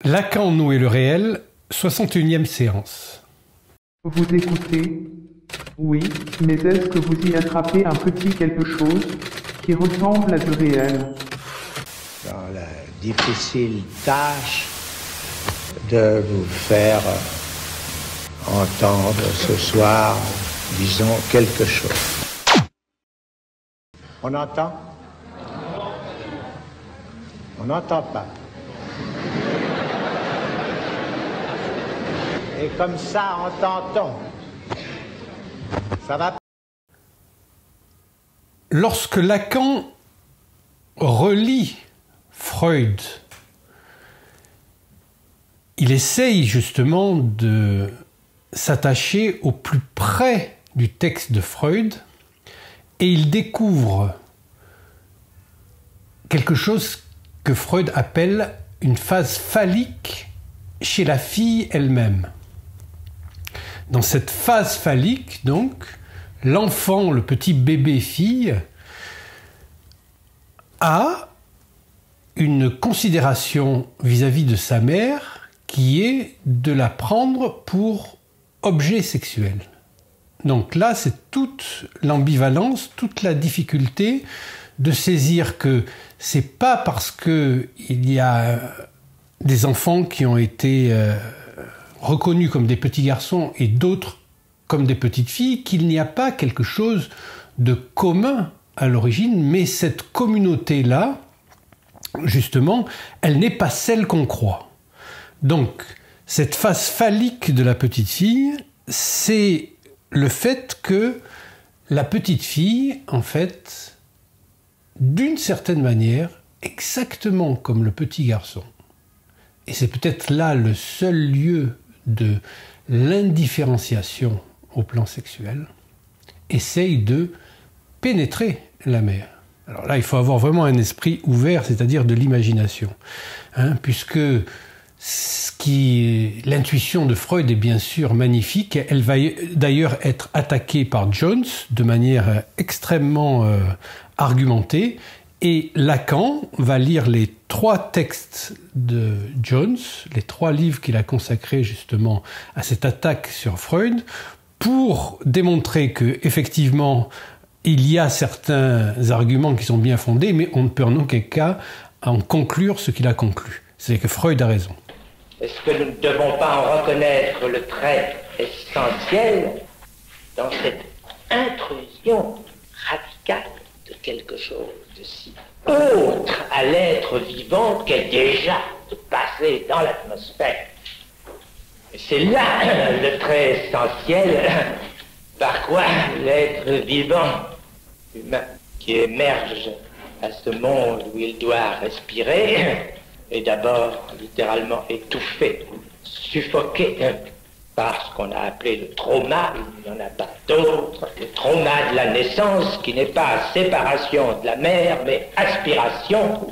Lacan, nous et le réel, 61e séance. Vous écoutez? Oui, mais est-ce que vous y attrapez un petit quelque chose qui ressemble à du réel? Dans la difficile tâche de vous faire entendre ce soir, disons, quelque chose. On entend? On n'entend pas. Et comme ça, entend-on. Ça va? Lorsque Lacan relit Freud, il essaye justement de s'attacher au plus près du texte de Freud et il découvre quelque chose que Freud appelle une phase phallique chez la fille elle-même. Dans cette phase phallique, donc, l'enfant, le petit bébé-fille, a une considération vis-à-vis de sa mère qui est de la prendre pour objet sexuel. Donc là, c'est toute l'ambivalence, toute la difficulté de saisir que c'est pas parce que il y a des enfants qui ont été reconnus comme des petits garçons et d'autres comme des petites filles qu'il n'y a pas quelque chose de commun à l'origine, mais cette communauté-là, justement, elle n'est pas celle qu'on croit. Donc, cette phase phallique de la petite fille, c'est le fait que la petite fille, en fait, d'une certaine manière, exactement comme le petit garçon, et c'est peut-être là le seul lieu de l'indifférenciation au plan sexuel, essaye de pénétrer la mère. Alors là, il faut avoir vraiment un esprit ouvert, c'est-à-dire de l'imagination, puisque l'intuition de Freud est bien sûr magnifique. Elle va d'ailleurs être attaquée par Jones de manière extrêmement argumentée. Et Lacan va lire les 3 textes de Jones, les 3 livres qu'il a consacrés justement à cette attaque sur Freud, pour démontrer que effectivement il y a certains arguments qui sont bien fondés, mais on ne peut en aucun cas en conclure ce qu'il a conclu. C'est que Freud a raison. Est-ce que nous ne devons pas en reconnaître le trait essentiel dans cette intrusion radicale de quelque chose de si autre à l'être vivant qu'est déjà de passer dans l'atmosphère? Et c'est là le trait essentiel par quoi l'être vivant, humain, qui émerge à ce monde où il doit respirer, est d'abord littéralement étouffé, suffoqué par ce qu'on a appelé le trauma, il n'y en a pas d'autre, le trauma de la naissance qui n'est pas séparation de la mère, mais aspiration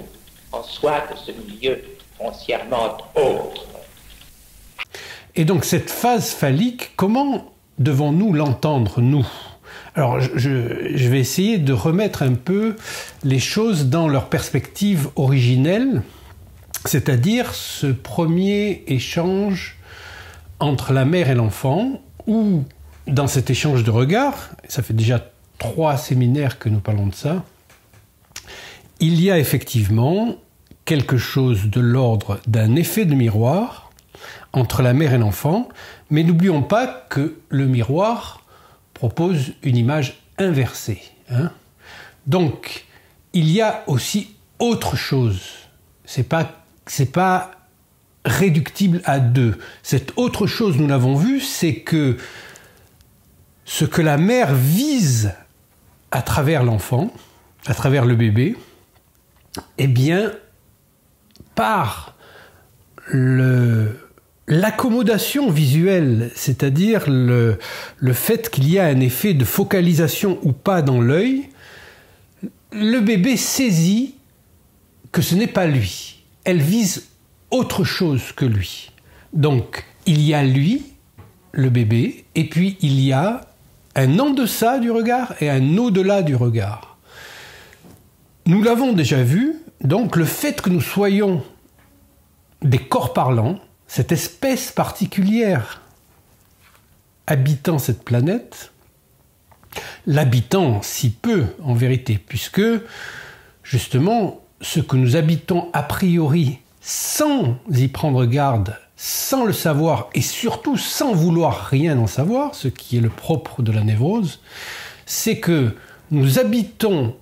en soi de ce milieu foncièrement autre. Et donc cette phase phallique, comment devons-nous l'entendre, nous? Alors je vais essayer de remettre un peu les choses dans leur perspective originelle, c'est-à-dire ce premier échange entre la mère et l'enfant, où dans cet échange de regards, ça fait déjà 3 séminaires que nous parlons de ça, il y a effectivement quelque chose de l'ordre d'un effet de miroir entre la mère et l'enfant, mais n'oublions pas que le miroir propose une image inversée. Donc, il y a aussi autre chose. C'est pas réductible à 2. Cette autre chose, nous l'avons vu, c'est que ce que la mère vise à travers l'enfant, à travers le bébé, eh bien, par l'accommodation visuelle, c'est-à-dire le fait qu'il y a un effet de focalisation ou pas dans l'œil, le bébé saisit que ce n'est pas lui. Elle vise autre chose que lui. Donc, il y a lui, le bébé, et puis il y a un en deçà du regard et un au-delà du regard. Nous l'avons déjà vu, donc le fait que nous soyons des corps parlants, cette espèce particulière habitant cette planète, l'habitant si peu en vérité, puisque justement ce que nous habitons a priori sans y prendre garde, sans le savoir et surtout sans vouloir rien en savoir, ce qui est le propre de la névrose, c'est que nous habitons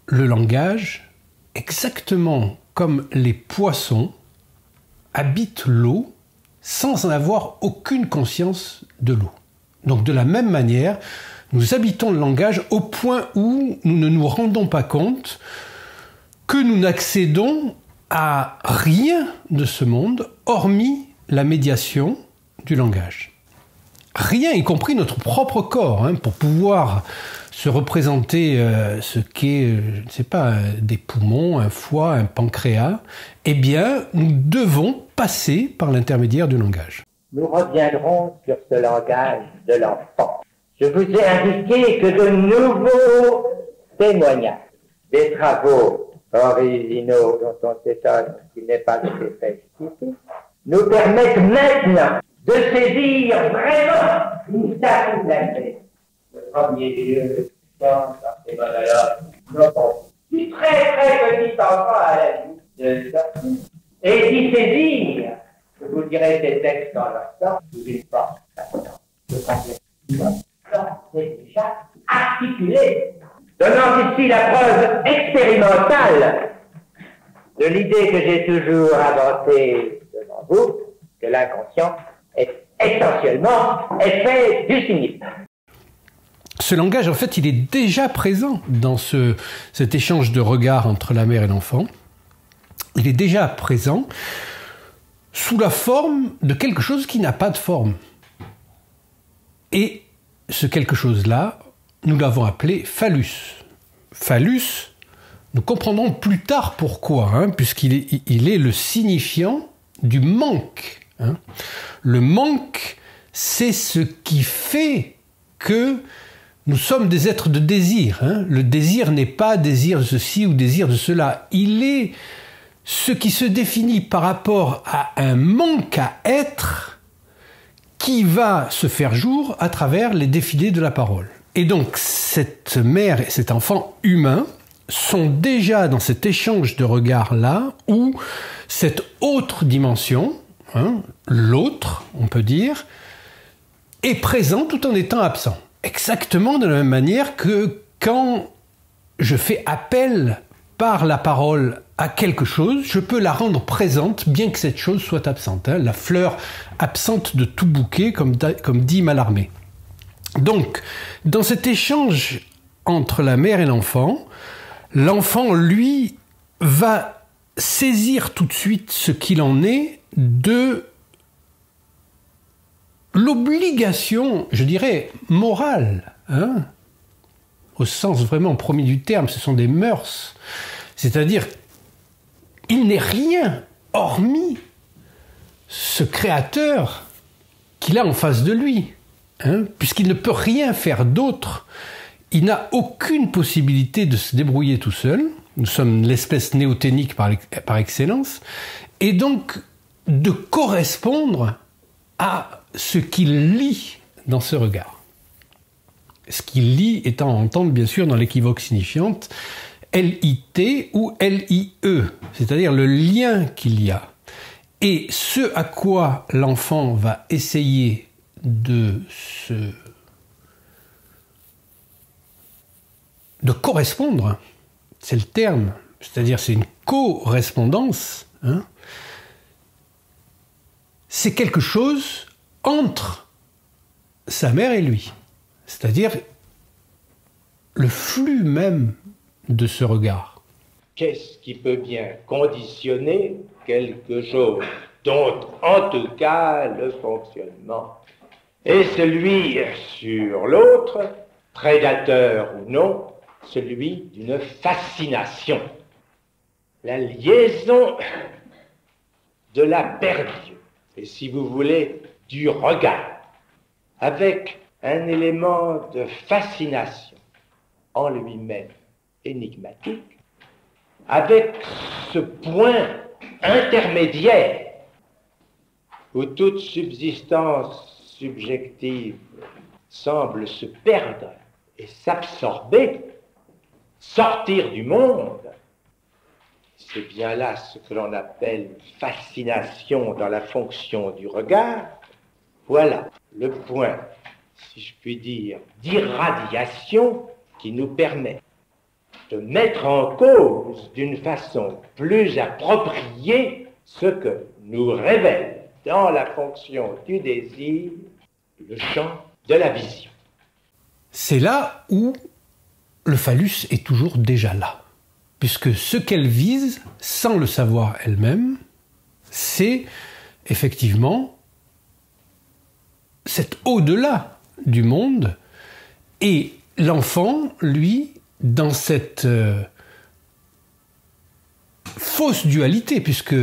le langage exactement comme les poissons habitent l'eau sans en avoir aucune conscience de l'eau. Donc de la même manière, nous habitons le langage au point où nous ne nous rendons pas compte que nous n'accédons à rien de ce monde, hormis la médiation du langage. Rien, y compris notre propre corps, pour pouvoir se représenter ce qu'est, je ne sais pas, des poumons, un foie, un pancréas, eh bien, nous devons passer par l'intermédiaire du langage. Nous reviendrons sur ce langage de l'enfant. Je vous ai indiqué que de nouveaux témoignages, des travaux originaux dont on s'étonne qu'il n'ait pas été fait ici, nous permettent maintenant de saisir vraiment une statue de la paix. Le premier lieu, dans ces monologues, du très petit enfant à la vie de sortie, et d'y saisir, je vous dirai ces textes dans l'instant, sous une forme c'est déjà articulé, donnant ici la preuve expérimentale de l'idée que j'ai toujours avancée devant vous, que l'inconscient est essentiellement effet du cynisme. Ce langage, en fait, il est déjà présent dans cet échange de regards entre la mère et l'enfant. Il est déjà présent sous la forme de quelque chose qui n'a pas de forme. Et ce quelque chose-là, nous l'avons appelé phallus. Phallus, nous comprendrons plus tard pourquoi, puisqu'il est le signifiant du manque. Le manque, c'est ce qui fait que nous sommes des êtres de désir. Le désir n'est pas désir de ceci ou désir de cela. Il est ce qui se définit par rapport à un manque à être qui va se faire jour à travers les défilés de la parole. Et donc, cette mère et cet enfant humain sont déjà dans cet échange de regards-là, où cette autre dimension, l'autre, on peut dire, est présent tout en étant absent. Exactement de la même manière que quand je fais appel par la parole à quelque chose, je peux la rendre présente, bien que cette chose soit absente. La fleur absente de tout bouquet, comme dit Mallarmé. Donc, dans cet échange entre la mère et l'enfant, lui, va saisir tout de suite ce qu'il en est de l'obligation, je dirais, morale, au sens vraiment premier du terme, ce sont des mœurs. C'est-à-dire, il n'est rien hormis ce créateur qu'il a en face de lui, puisqu'il ne peut rien faire d'autre. Il n'a aucune possibilité de se débrouiller tout seul. Nous sommes l'espèce néoténique par excellence. Et donc, de correspondre à ce qu'il lit dans ce regard. Ce qu'il lit étant à entendre, bien sûr, dans l'équivoque signifiante, L-I-T ou L-I-E, c'est-à-dire le lien qu'il y a. Et ce à quoi l'enfant va essayer de correspondre, c'est le terme, c'est-à-dire c'est une correspondance, c'est quelque chose entre sa mère et lui, c'est-à-dire le flux même de ce regard. Qu'est-ce qui peut bien conditionner quelque chose dont, en tout cas, le fonctionnement est celui sur l'autre, prédateur ou non, celui d'une fascination. La liaison de la paire d'yeux, et si vous voulez, du regard, avec un élément de fascination en lui-même énigmatique, avec ce point intermédiaire, où toute subsistance subjective semble se perdre et s'absorber, sortir du monde, c'est bien là ce que l'on appelle fascination dans la fonction du regard. Voilà le point, si je puis dire, d'irradiation qui nous permet de mettre en cause d'une façon plus appropriée ce que nous révèle dans la fonction du désir le champ de la vision. C'est là où le phallus est toujours déjà là. Puisque ce qu'elle vise, sans le savoir elle-même, c'est effectivement cet au-delà du monde. Et l'enfant, lui, dans cette fausse dualité, puisque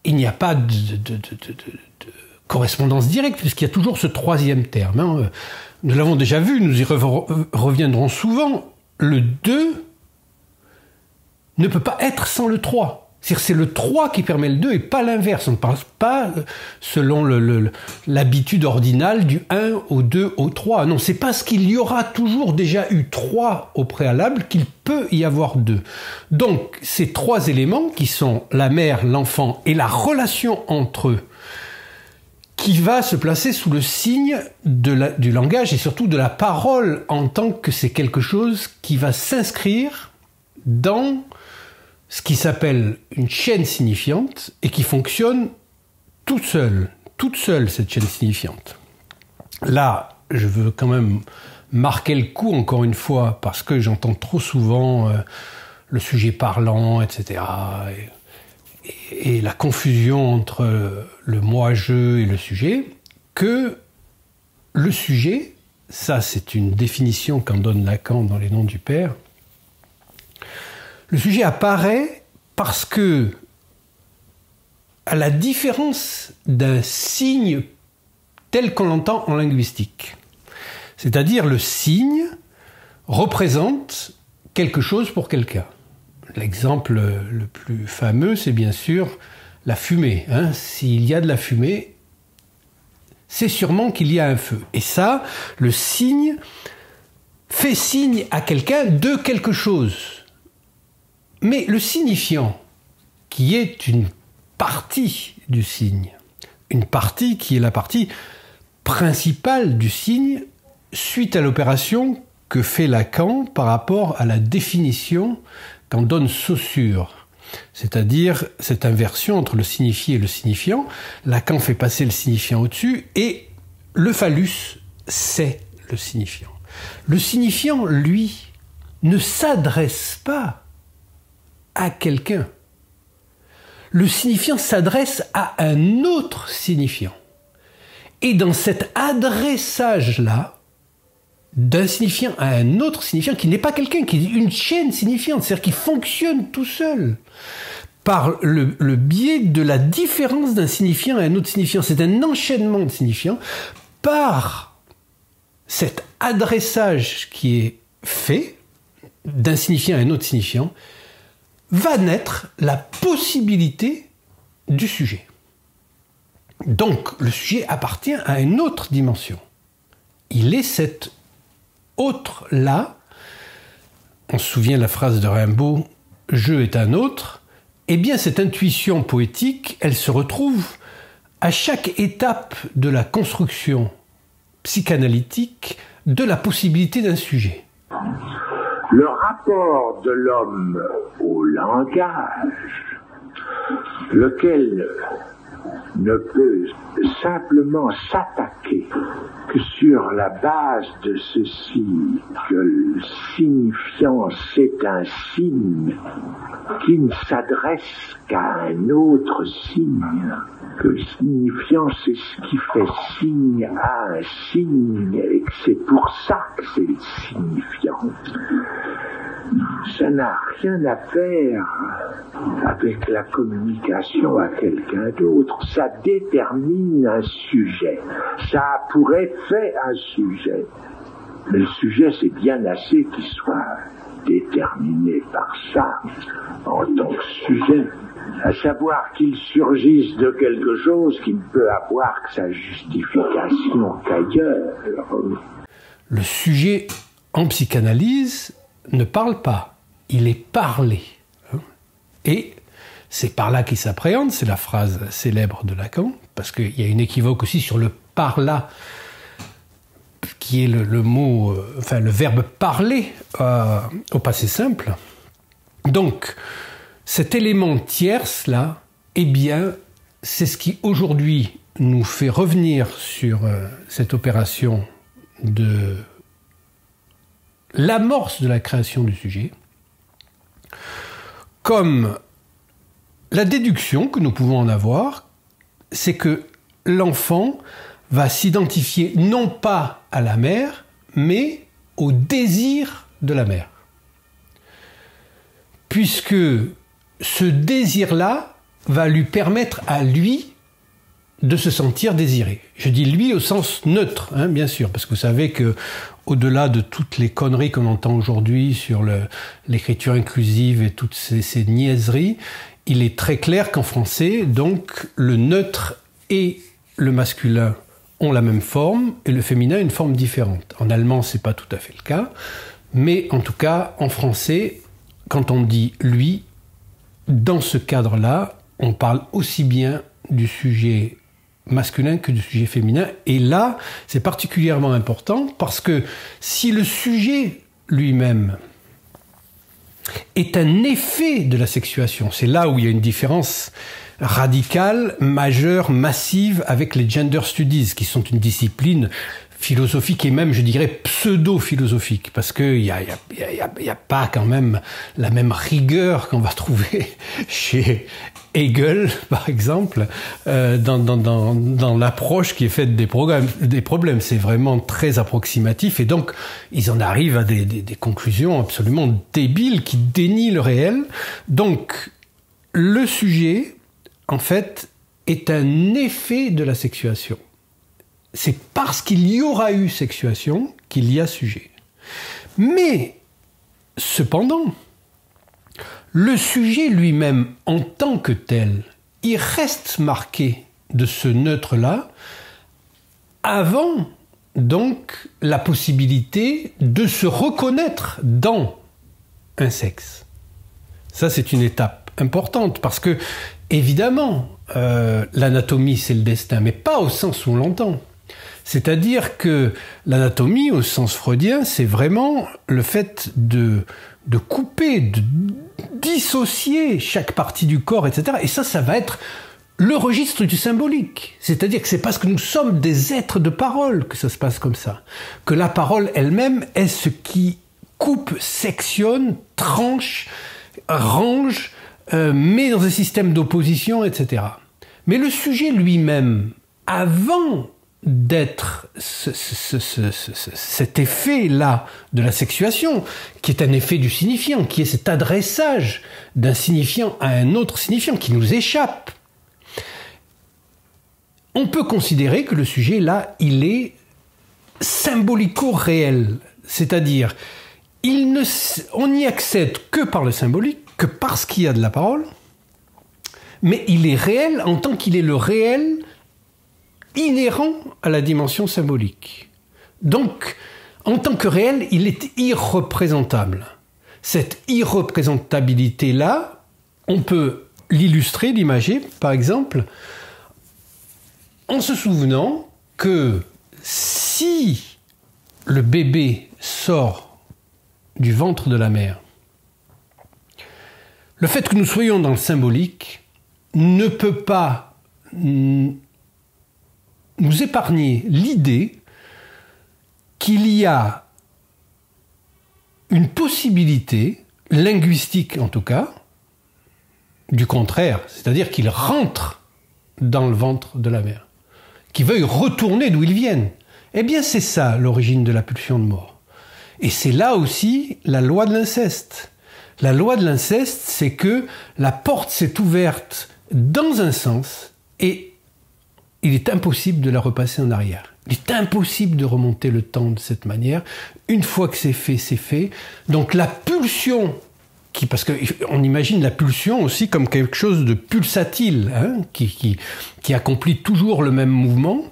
il n'y a pas de correspondance directe, puisqu'il y a toujours ce troisième terme. Hein. Nous l'avons déjà vu, nous y reviendrons souvent. Le 2 ne peut pas être sans le 3. C'est-à-dire c'est le 3 qui permet le 2 et pas l'inverse. On ne parle pas selon l'habitude ordinale du 1 au 2 au 3. Non, c'est parce qu'il y aura toujours déjà eu 3 au préalable qu'il peut y avoir 2. Donc ces 3 éléments qui sont la mère, l'enfant et la relation entre eux, qui va se placer sous le signe du langage et surtout de la parole en tant que c'est quelque chose qui va s'inscrire dans ce qui s'appelle une chaîne signifiante et qui fonctionne toute seule cette chaîne signifiante. Là, je veux quand même marquer le coup encore une fois parce que j'entends trop souvent le sujet parlant, etc. Et la confusion entre le moi-je et le sujet, que le sujet, ça c'est une définition qu'en donne Lacan dans Les Noms du Père, le sujet apparaît parce que, à la différence d'un signe tel qu'on l'entend en linguistique, c'est-à-dire le signe représente quelque chose pour quelqu'un. L'exemple le plus fameux, c'est bien sûr la fumée. Hein. S'il y a de la fumée, c'est sûrement qu'il y a un feu. Et ça, le signe fait signe à quelqu'un de quelque chose. Mais le signifiant, qui est une partie du signe, une partie qui est la partie principale du signe, suite à l'opération que fait Lacan par rapport à la définition qu'en donne Saussure, c'est-à-dire cette inversion entre le signifié et le signifiant. Lacan fait passer le signifiant au-dessus et le phallus, c'est le signifiant. Le signifiant, lui, ne s'adresse pas à quelqu'un. Le signifiant s'adresse à un autre signifiant. Et dans cet adressage-là, d'un signifiant à un autre signifiant, qui n'est pas quelqu'un, qui est une chaîne signifiante, c'est-à-dire qui fonctionne tout seul, par le biais de la différence d'un signifiant à un autre signifiant. C'est un enchaînement de signifiants. Par cet adressage qui est fait d'un signifiant à un autre signifiant, va naître la possibilité du sujet. Donc, le sujet appartient à une autre dimension. Il est cet autre-là. On se souvient la phrase de Rimbaud, « Je est un autre ». Eh bien, cette intuition poétique, elle se retrouve à chaque étape de la construction psychanalytique de la possibilité d'un sujet. Le rapport de l'homme au langage, lequel ne peut simplement s'attaquer que sur la base de ceci, que le signifiant c'est un signe qui ne s'adresse qu'à un autre signe, que le signifiant c'est ce qui fait signe à un signe et que c'est pour ça que c'est le signifiant. Ça n'a rien à faire avec la communication à quelqu'un d'autre. Ça détermine un sujet. Ça a pour effet un sujet. Mais le sujet, c'est bien assez qu'il soit déterminé par ça en tant que sujet, à savoir qu'il surgisse de quelque chose qui ne peut avoir que sa justification qu'ailleurs. Le sujet en psychanalyse ne parle pas, il est parlé. Et c'est par là qu'il s'appréhende, c'est la phrase célèbre de Lacan, parce qu'il y a une équivoque aussi sur le par-là, qui est le mot, le verbe parler au passé simple. Donc, cet élément tierce là, eh bien, c'est ce qui aujourd'hui nous fait revenir sur cette opération de l'amorce de la création du sujet, comme la déduction que nous pouvons en avoir, c'est que l'enfant va s'identifier non pas à la mère, mais au désir de la mère. Puisque ce désir-là va lui permettre à lui de se sentir désiré. Je dis lui au sens neutre, bien sûr, parce que vous savez que au-delà de toutes les conneries qu'on entend aujourd'hui sur l'écriture inclusive et toutes ces niaiseries, il est très clair qu'en français, donc, le neutre et le masculin ont la même forme et le féminin une forme différente. En allemand, c'est pas tout à fait le cas, mais en tout cas, en français, quand on dit lui, dans ce cadre-là, on parle aussi bien du sujet masculin que du sujet féminin. Et là, c'est particulièrement important parce que si le sujet lui-même est un effet de la sexuation, c'est là où il y a une différence radicale, majeure, massive avec les gender studies, qui sont une discipline philosophique et même, je dirais, pseudo-philosophique, parce qu'il y a pas quand même la même rigueur qu'on va trouver chez Hegel, par exemple, dans l'approche qui est faite des problèmes. C'est vraiment très approximatif et donc ils en arrivent à des conclusions absolument débiles qui dénient le réel. Donc, le sujet, en fait, est un effet de la sexuation. C'est parce qu'il y aura eu sexuation qu'il y a sujet. Mais, cependant, le sujet lui-même, en tant que tel, il reste marqué de ce neutre-là avant, donc, la possibilité de se reconnaître dans un sexe. Ça, c'est une étape importante parce que, évidemment, l'anatomie, c'est le destin, mais pas au sens où on l'entend. C'est-à-dire que l'anatomie, au sens freudien, c'est vraiment le fait de couper, de dissocier chaque partie du corps, etc. Et ça va être le registre du symbolique. C'est-à-dire que c'est parce que nous sommes des êtres de parole que ça se passe comme ça. Que la parole elle-même est ce qui coupe, sectionne, tranche, range, met dans un système d'opposition, etc. Mais le sujet lui-même, avant d'être cet effet-là de la sexuation, qui est un effet du signifiant, qui est cet adressage d'un signifiant à un autre signifiant, qui nous échappe, on peut considérer que le sujet, là, il est symbolico-réel. C'est-à-dire, on n'y accède que par le symbolique, que parce qu'il y a de la parole, mais il est réel en tant qu'il est le réel inhérent à la dimension symbolique. Donc, en tant que réel, il est irreprésentable. Cette irreprésentabilité-là, on peut l'illustrer, l'imager, par exemple, en se souvenant que si le bébé sort du ventre de la mère, le fait que nous soyons dans le symbolique ne peut pas nous épargner l'idée qu'il y a une possibilité, linguistique en tout cas, du contraire, c'est-à-dire qu'il rentre dans le ventre de la mère, qu'il veuille retourner d'où ils viennent. Eh bien, c'est ça l'origine de la pulsion de mort. Et c'est là aussi la loi de l'inceste. La loi de l'inceste, c'est que la porte s'est ouverte dans un sens et il est impossible de la repasser en arrière. Il est impossible de remonter le temps de cette manière. Une fois que c'est fait, c'est fait. Donc la pulsion, parce qu'on imagine la pulsion aussi comme quelque chose de pulsatile, hein, qui accomplit toujours le même mouvement,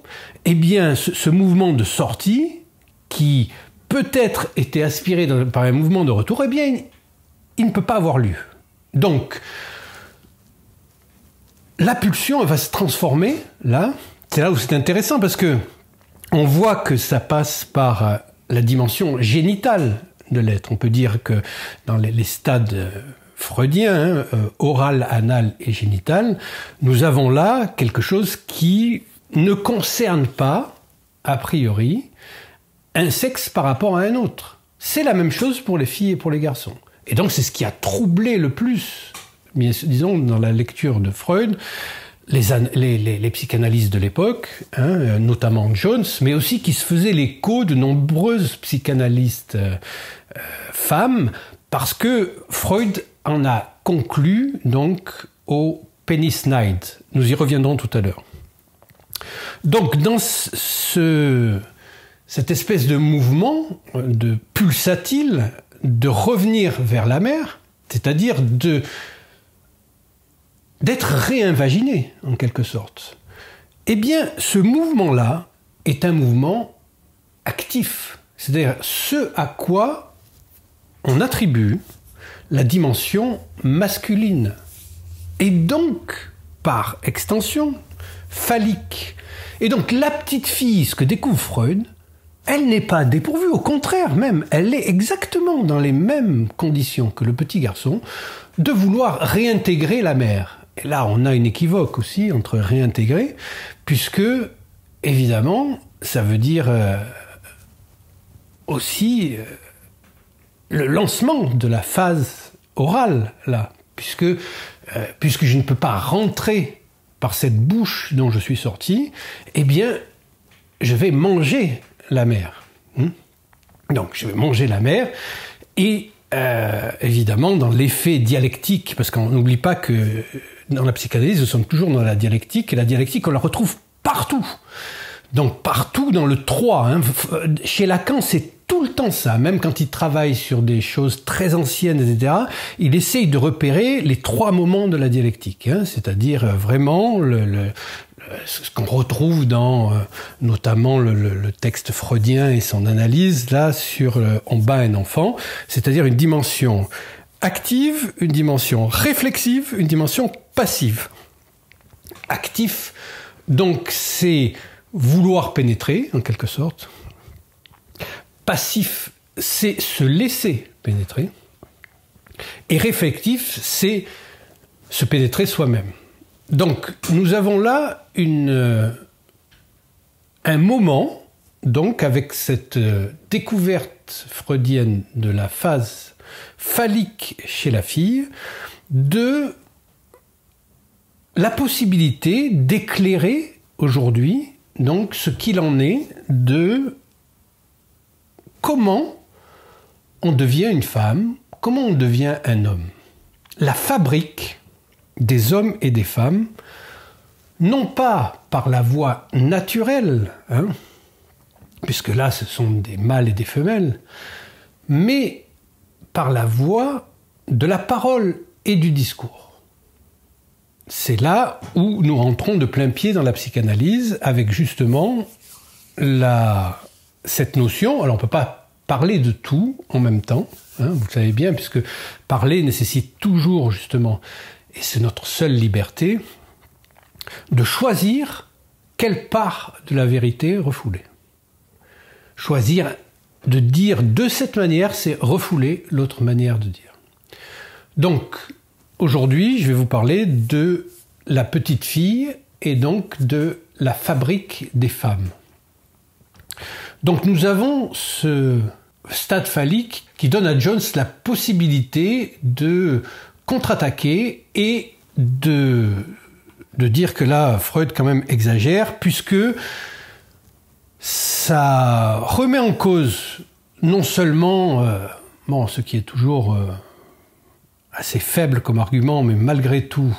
eh bien ce mouvement de sortie, qui peut-être était aspiré par un mouvement de retour, eh bien il ne peut pas avoir lieu. Donc la pulsion, elle va se transformer, là. C'est là où c'est intéressant, parce que on voit que ça passe par la dimension génitale de l'être. On peut dire que dans les stades freudiens, oral, anal et génital, nous avons là quelque chose qui ne concerne pas, a priori, un sexe par rapport à un autre. C'est la même chose pour les filles et pour les garçons. Et donc c'est ce qui a troublé le plus, disons, dans la lecture de Freud, les psychanalystes de l'époque, hein, notamment Jones, mais aussi qui se faisaient l'écho de nombreuses psychanalystes femmes, parce que Freud en a conclu donc au Penisnide. Nous y reviendrons tout à l'heure. Donc dans cette espèce de mouvement de pulsatile, de revenir vers la mère, c'est-à-dire d'être réinvaginé, en quelque sorte. Eh bien, ce mouvement-là est un mouvement actif. C'est-à-dire ce à quoi on attribue la dimension masculine. Et donc, par extension, phallique. Et donc, la petite fille, ce que découvre Freud, elle n'est pas dépourvue, au contraire même, elle est exactement dans les mêmes conditions que le petit garçon de vouloir réintégrer la mère. Et là, on a une équivoque aussi entre réintégrer, puisque, évidemment, ça veut dire aussi le lancement de la phase orale, là, puisque je ne peux pas rentrer par cette bouche dont je suis sorti, eh bien, je vais manger la mère. Donc, je vais manger la mère, et évidemment, dans l'effet dialectique, parce qu'on n'oublie pas que dans la psychanalyse, nous sommes toujours dans la dialectique, et la dialectique, on la retrouve partout. Donc partout dans le 3. Hein. Chez Lacan, c'est tout le temps ça. Même quand il travaille sur des choses très anciennes, etc., il essaye de repérer les 3 moments de la dialectique. Hein. C'est-à-dire vraiment ce qu'on retrouve dans notamment le texte freudien et son analyse là sur on bat un enfant, c'est-à-dire une dimension active, une dimension réflexive, une dimension passive. Actif, donc c'est vouloir pénétrer, en quelque sorte. Passif, c'est se laisser pénétrer. Et réflectif, c'est se pénétrer soi-même. Donc, nous avons là un moment, donc, avec cette découverte freudienne de la phase phallique chez la fille, de la possibilité d'éclairer aujourd'hui donc ce qu'il en est de comment on devient une femme, comment on devient un homme. La fabrique des hommes et des femmes, non pas par la voie naturelle, hein, puisque là ce sont des mâles et des femelles, mais par la voie de la parole et du discours. C'est là où nous rentrons de plein pied dans la psychanalyse avec justement cette notion. Alors on ne peut pas parler de tout en même temps, hein, vous le savez bien, puisque parler nécessite toujours justement, et c'est notre seule liberté, de choisir quelle part de la vérité refouler. Choisir de dire de cette manière, c'est refouler l'autre manière de dire. Donc, aujourd'hui, je vais vous parler de la petite fille et donc de la fabrique des femmes. Donc nous avons ce stade phallique qui donne à Jones la possibilité de contre-attaquer et de dire que là, Freud quand même exagère, puisque ça remet en cause non seulement ce qui est toujours assez faible comme argument, mais malgré tout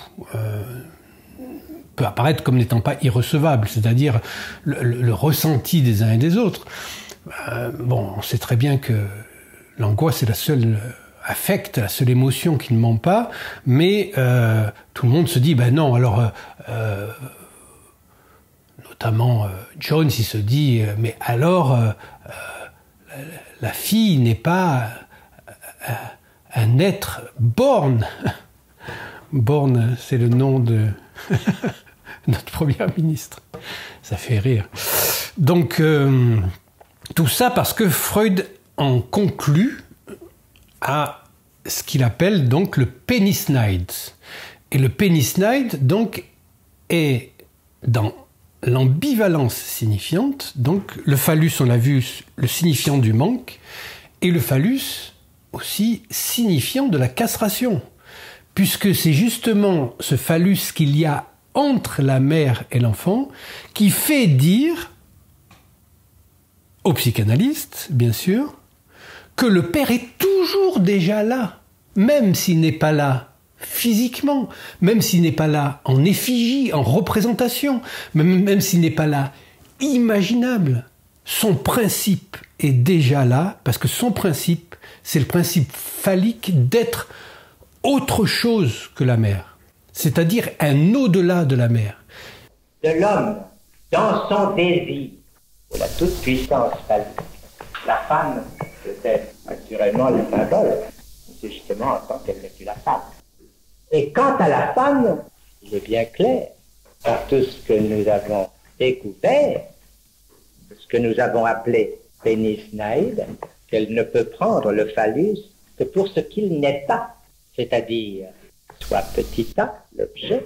peut apparaître comme n'étant pas irrecevable, c'est-à-dire le ressenti des uns et des autres. Bon, on sait très bien que l'angoisse est la seule affect, la seule émotion qui ne ment pas, mais tout le monde se dit, ben non, alors, notamment Jones, il se dit, mais alors, la fille n'est pas un être born. Born, c'est le nom de notre première ministre. Ça fait rire. Donc, tout ça parce que Freud en conclut à ce qu'il appelle donc le Penisneid. Et le Penisneid, donc, est dans l'ambivalence signifiante. Donc, le phallus, on l'a vu, le signifiant du manque, et le phallus aussi signifiant de la castration. Puisque c'est justement ce phallus qu'il y a entre la mère et l'enfant qui fait dire aux psychanalystes, bien sûr, que le père est toujours déjà là, même s'il n'est pas là physiquement, même s'il n'est pas là en effigie, en représentation, même s'il n'est pas là imaginable. Son principe est déjà là, parce que son principe, c'est le principe phallique d'être autre chose que la mère, c'est-à-dire un au-delà de la mère. De l'homme, dans son désir, pour la toute-puissance phallique. La femme, c'était naturellement le symbole, c'est justement en tant qu'elle n'est plus la femme. Et quant à la femme, il est bien clair, par tout ce que nous avons découvert, ce que nous avons appelé Penisneid, qu'elle ne peut prendre le phallus que pour ce qu'il n'est pas, c'est-à-dire soit petit a, l'objet,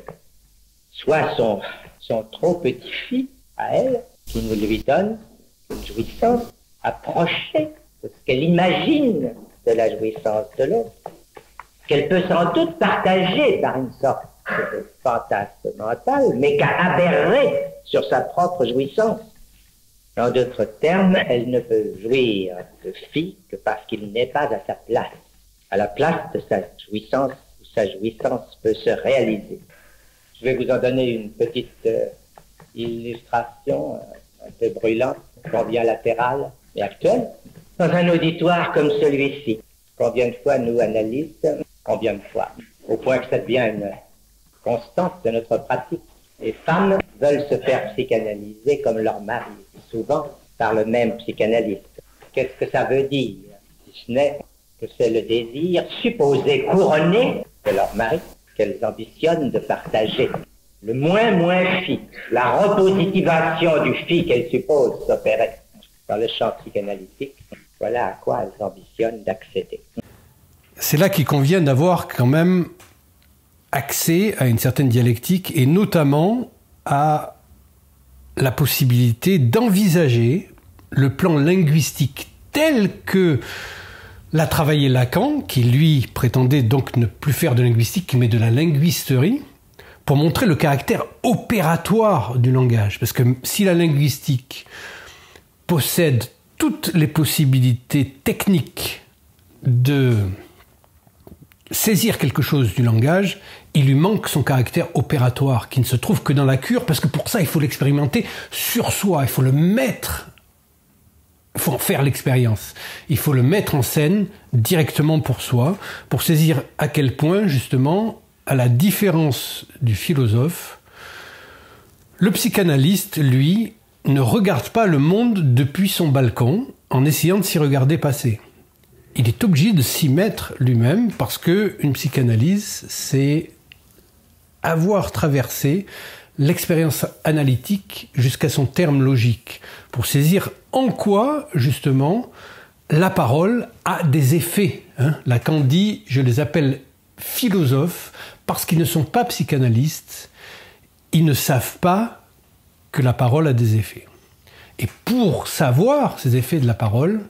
soit son trop petit phi à elle, qui nous lui donne une jouissance approchée de ce qu'elle imagine de la jouissance de l'autre, qu'elle peut sans doute partager par une sorte de fantasme mental, mais qu'à aberrer sur sa propre jouissance. En d'autres termes, elle ne peut jouir de phi que parce qu'il n'est pas à sa place, à la place de sa jouissance, où sa jouissance peut se réaliser. Je vais vous en donner une petite illustration un peu brûlante, combien latérale et actuelle. Dans un auditoire comme celui-ci, combien de fois nous, analystes, combien de fois, au point que ça devient une constante de notre pratique. Les femmes veulent se faire psychanalyser comme leur mari, souvent par le même psychanalyste. Qu'est-ce que ça veut dire? Si ce n'est que c'est le désir supposé couronné de leur mari qu'elles ambitionnent de partager. Le moins phi, la repositivation du phi qu'elles supposent s'opérer dans le champ psychanalytique, voilà à quoi elles ambitionnent d'accéder. C'est là qu'il convient d'avoir quand même accès à une certaine dialectique et notamment à la possibilité d'envisager le plan linguistique tel que l'a travaillé Lacan, qui lui prétendait donc ne plus faire de linguistique mais de la linguisterie, pour montrer le caractère opératoire du langage. Parce que si la linguistique possède toutes les possibilités techniques de saisir quelque chose du langage, il lui manque son caractère opératoire, qui ne se trouve que dans la cure, parce que pour ça, il faut l'expérimenter sur soi, il faut le mettre, il faut en faire l'expérience, il faut le mettre en scène directement pour soi, pour saisir à quel point, justement, à la différence du philosophe, le psychanalyste, lui, ne regarde pas le monde depuis son balcon en essayant de s'y regarder passer. Il est obligé de s'y mettre lui-même parce qu'une psychanalyse, c'est avoir traversé l'expérience analytique jusqu'à son terme logique pour saisir en quoi, justement, la parole a des effets. Lacan dit, je les appelle philosophes parce qu'ils ne sont pas psychanalystes, ils ne savent pas que la parole a des effets. Et pour savoir ces effets de la parole,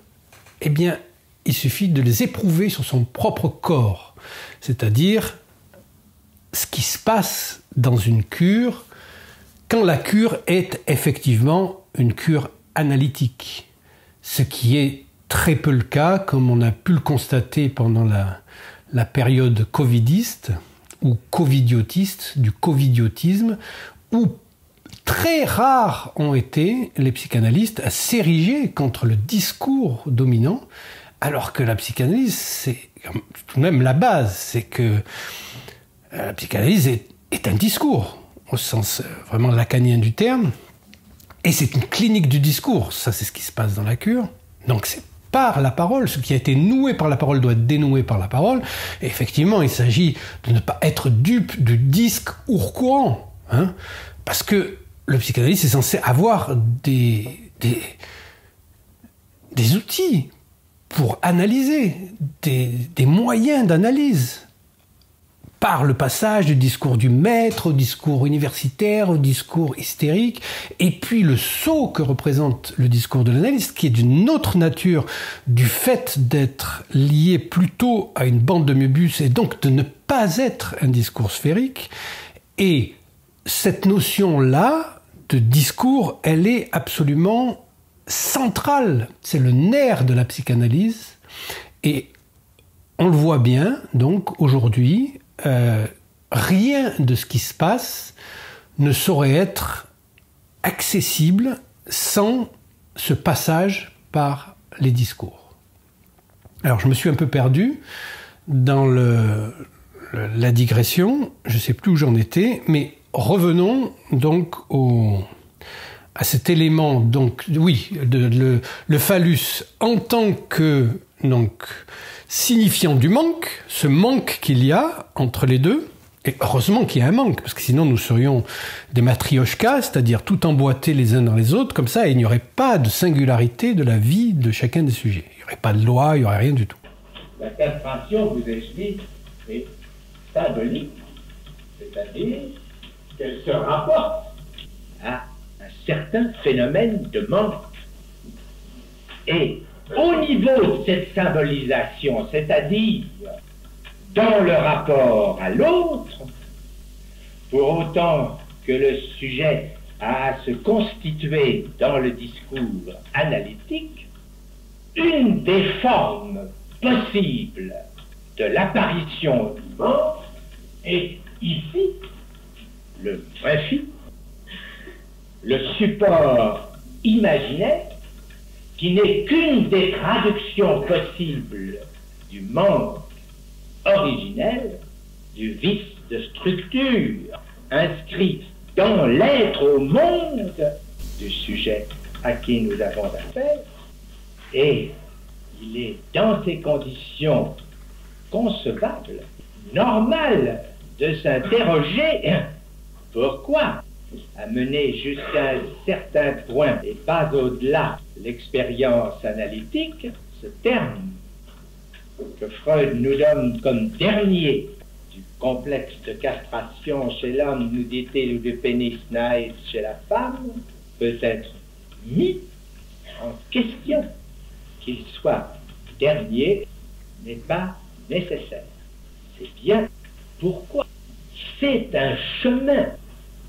eh bien, il suffit de les éprouver sur son propre corps, c'est-à-dire ce qui se passe dans une cure quand la cure est effectivement une cure analytique, ce qui est très peu le cas, comme on a pu le constater pendant la période covidiste ou covidiotiste, du covidiotisme, où très rares ont été les psychanalystes à s'ériger contre le discours dominant, alors que la psychanalyse, c'est tout de même la base, c'est que la psychanalyse est un discours, au sens vraiment lacanien du terme, et c'est une clinique du discours, ça c'est ce qui se passe dans la cure, donc c'est par la parole, ce qui a été noué par la parole doit être dénoué par la parole, et effectivement il s'agit de ne pas être dupe du disque courant, hein, parce que le psychanalyste est censé avoir des outils pour analyser, des moyens d'analyse, par le passage du discours du maître au discours universitaire, au discours hystérique, et puis le saut que représente le discours de l'analyste, qui est d'une autre nature, du fait d'être lié plutôt à une bande de Möbius, et donc de ne pas être un discours sphérique. Et cette notion-là de discours, elle est absolument centrale. C'est le nerf de la psychanalyse, et on le voit bien, donc, aujourd'hui, rien de ce qui se passe ne saurait être accessible sans ce passage par les discours. Alors je me suis un peu perdu dans la digression, je ne sais plus où j'en étais, mais revenons donc à cet élément, donc oui, le phallus en tant que donc signifiant du manque, ce manque qu'il y a entre les deux, et heureusement qu'il y a un manque, parce que sinon nous serions des matrioshkas, c'est-à-dire tout emboîtés les uns dans les autres, comme ça, et il n'y aurait pas de singularité de la vie de chacun des sujets. Il n'y aurait pas de loi, il n'y aurait rien du tout. La castration, vous explique, est symbolique, c'est-à-dire qu'elle se rapporte à un certain phénomène de manque. Et au niveau de cette symbolisation, c'est-à-dire dans le rapport à l'autre, pour autant que le sujet a à se constituer dans le discours analytique, une des formes possibles de l'apparition du manque est ici le récit, le support imaginaire, qui n'est qu'une des traductions possibles du manque originel, du vice de structure inscrit dans l'être au monde du sujet à qui nous avons affaire. Et il est dans ces conditions concevables, normales, de s'interroger pourquoi amener jusqu'à un certain point et pas au-delà l'expérience analytique, ce terme que Freud nous donne comme dernier du complexe de castration chez l'homme, nous dit-il, ou de pénis nice chez la femme, peut être mis en question. Qu'il soit dernier n'est pas nécessaire. C'est bien pourquoi c'est un chemin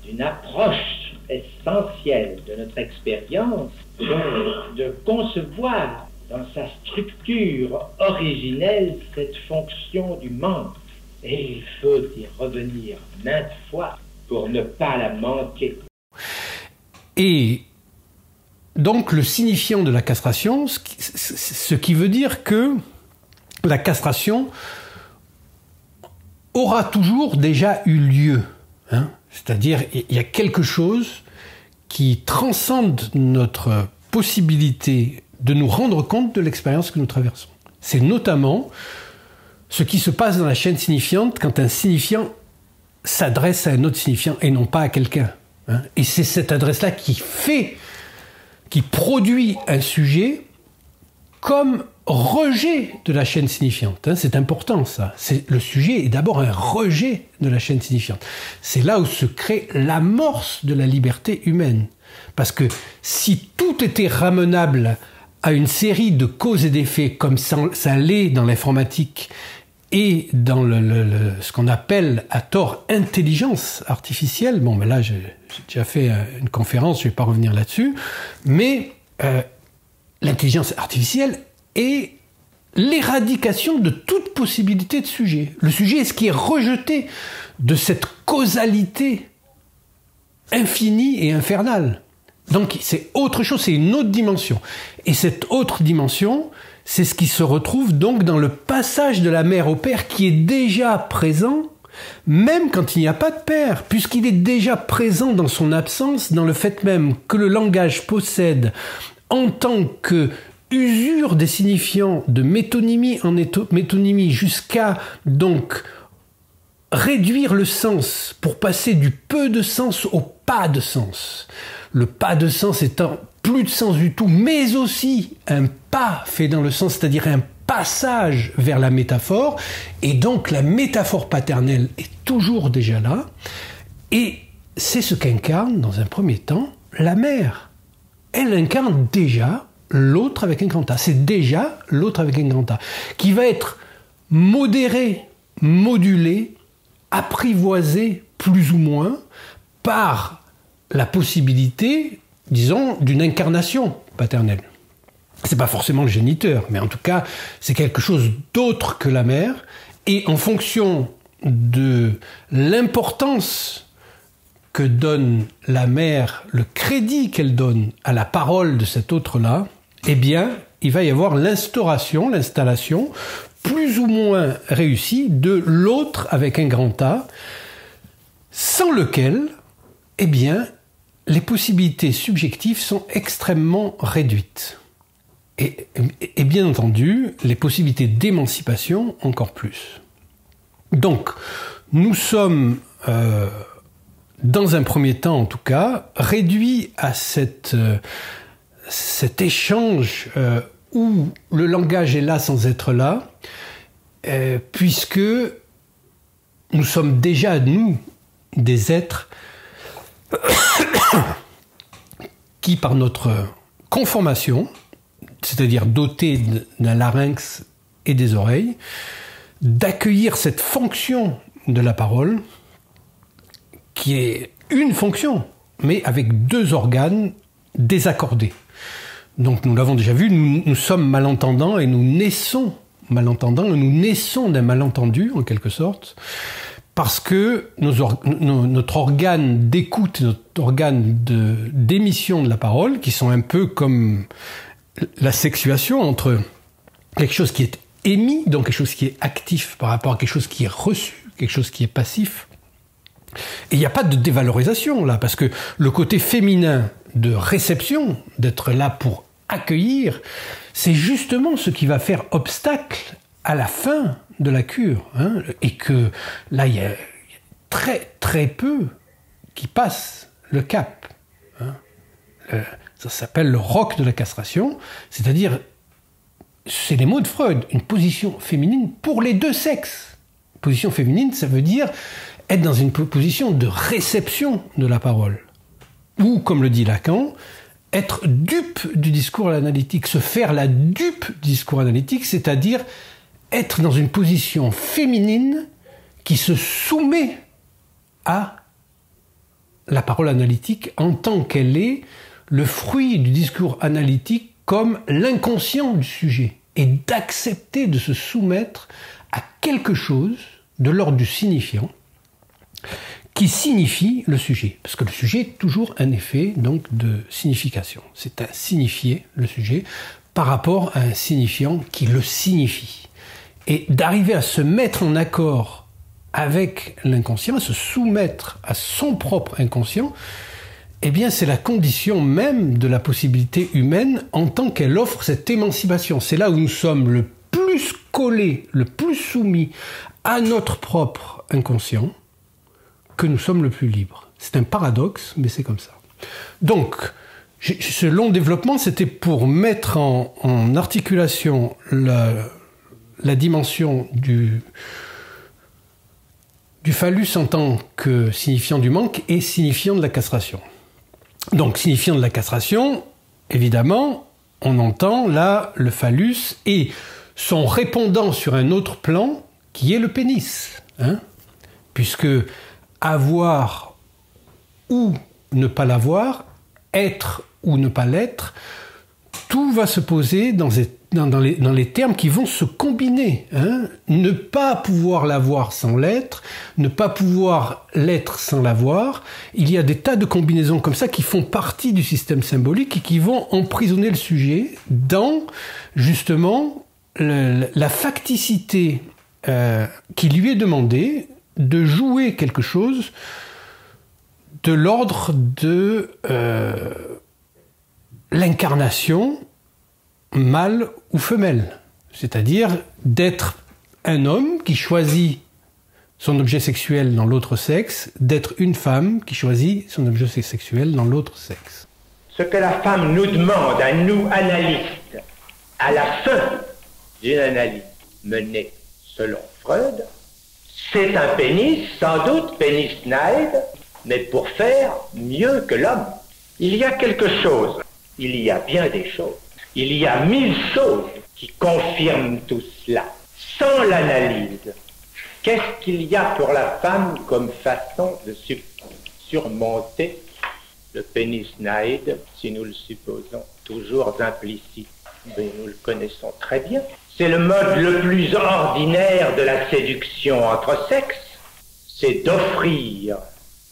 d'une approche essentielle de notre expérience de concevoir dans sa structure originelle cette fonction du manque. Et il faut y revenir maintes fois pour ne pas la manquer. Et donc le signifiant de la castration, ce qui veut dire que la castration aura toujours déjà eu lieu, hein. C'est-à-dire, il y a quelque chose qui transcende notre possibilité de nous rendre compte de l'expérience que nous traversons. C'est notamment ce qui se passe dans la chaîne signifiante quand un signifiant s'adresse à un autre signifiant et non pas à quelqu'un, hein. Et c'est cette adresse-là qui produit un sujet comme rejet de la chaîne signifiante, hein. C'est important ça. Le sujet est d'abord un rejet de la chaîne signifiante. C'est là où se crée l'amorce de la liberté humaine. Parce que si tout était ramenable à une série de causes et d'effets comme ça l'est dans l'informatique et dans ce qu'on appelle à tort intelligence artificielle, bon ben là j'ai déjà fait une conférence, je ne vais pas revenir là-dessus, mais l'intelligence artificielle est l'éradication de toute possibilité de sujet. Le sujet est ce qui est rejeté de cette causalité infini et infernal. Donc c'est autre chose, c'est une autre dimension. Et cette autre dimension, c'est ce qui se retrouve donc dans le passage de la mère au père qui est déjà présent, même quand il n'y a pas de père, puisqu'il est déjà présent dans son absence, dans le fait même que le langage possède, en tant que usure des signifiants de métonymie en métonymie jusqu'à donc réduire le sens pour passer du peu de sens au pas de sens. Le pas de sens étant plus de sens du tout, mais aussi un pas fait dans le sens, c'est-à-dire un passage vers la métaphore, et donc la métaphore paternelle est toujours déjà là, et c'est ce qu'incarne, dans un premier temps, la mère. Elle incarne déjà l'autre avec un grand A. C'est déjà l'autre avec un grand A, qui va être modéré, modulé, apprivoisé plus ou moins par la possibilité, disons, d'une incarnation paternelle. C'est pas forcément le géniteur, mais en tout cas, c'est quelque chose d'autre que la mère, et en fonction de l'importance que donne la mère, le crédit qu'elle donne à la parole de cet autre-là, eh bien, il va y avoir l'installation, plus ou moins réussie, de l'autre avec un grand A, sans lequel, eh bien, les possibilités subjectives sont extrêmement réduites. Et bien entendu, les possibilités d'émancipation encore plus. Donc, nous sommes, dans un premier temps en tout cas, réduits à cet échange où le langage est là sans être là, puisque nous sommes déjà, nous, des êtres qui, par notre conformation, c'est-à-dire dotés d'un larynx et des oreilles, d'accueillir cette fonction de la parole, qui est une fonction, mais avec deux organes désaccordés. Donc nous l'avons déjà vu, nous sommes malentendants et nous naissons malentendants, et nous naissons d'un malentendu, en quelque sorte, parce que notre organe d'écoute, notre organe d'émission de la parole, qui sont un peu comme la sexuation entre quelque chose qui est émis, donc quelque chose qui est actif par rapport à quelque chose qui est reçu, quelque chose qui est passif. Et il n'y a pas de dévalorisation là, parce que le côté féminin de réception, d'être là pour accueillir, c'est justement ce qui va faire obstacle à la fin de la cure, hein, et que là il y a très très peu qui passent le cap. Hein. Ça s'appelle le roc de la castration, c'est-à-dire, c'est les mots de Freud, une position féminine pour les deux sexes. Position féminine, ça veut dire être dans une position de réception de la parole. Ou, comme le dit Lacan, être dupe du discours analytique, se faire la dupe du discours analytique, c'est-à-dire être dans une position féminine qui se soumet à la parole analytique en tant qu'elle est le fruit du discours analytique comme l'inconscient du sujet, et d'accepter de se soumettre à quelque chose de l'ordre du signifiant qui signifie le sujet. Parce que le sujet est toujours un effet donc, de signification. C'est un signifier, le sujet, par rapport à un signifiant qui le signifie. Et d'arriver à se mettre en accord avec l'inconscient, à se soumettre à son propre inconscient, eh bien c'est la condition même de la possibilité humaine en tant qu'elle offre cette émancipation. C'est là où nous sommes le plus collés, le plus soumis à notre propre inconscient, que nous sommes le plus libres. C'est un paradoxe, mais c'est comme ça. Donc, ce long développement, c'était pour mettre en articulation la dimension du phallus en tant que signifiant du manque et signifiant de la castration. Donc, signifiant de la castration, évidemment, on entend là le phallus et son répondant sur un autre plan qui est le pénis. Hein, puisque avoir ou ne pas l'avoir, être ou ne pas l'être, tout va se poser dans dans les termes qui vont se combiner. Hein. Ne pas pouvoir l'avoir sans l'être, ne pas pouvoir l'être sans l'avoir. Il y a des tas de combinaisons comme ça qui font partie du système symbolique et qui vont emprisonner le sujet dans, justement, la facticité qui lui est demandée de jouer quelque chose de l'ordre de l'incarnation mâle ou femelle, c'est-à-dire d'être un homme qui choisit son objet sexuel dans l'autre sexe, d'être une femme qui choisit son objet sexuel dans l'autre sexe. Ce que la femme nous demande à nous, analystes, à la fin d'une analyse menée selon Freud, c'est un pénis, sans doute, pénis Snyde, mais pour faire mieux que l'homme. Il y a quelque chose, il y a bien des choses, il y a 1000 choses qui confirment tout cela. Sans l'analyse, qu'est-ce qu'il y a pour la femme comme façon de surmonter le pénis Snyde, si nous le supposons toujours implicite? Mais nous le connaissons très bien. C'est le mode le plus ordinaire de la séduction entre sexes, c'est d'offrir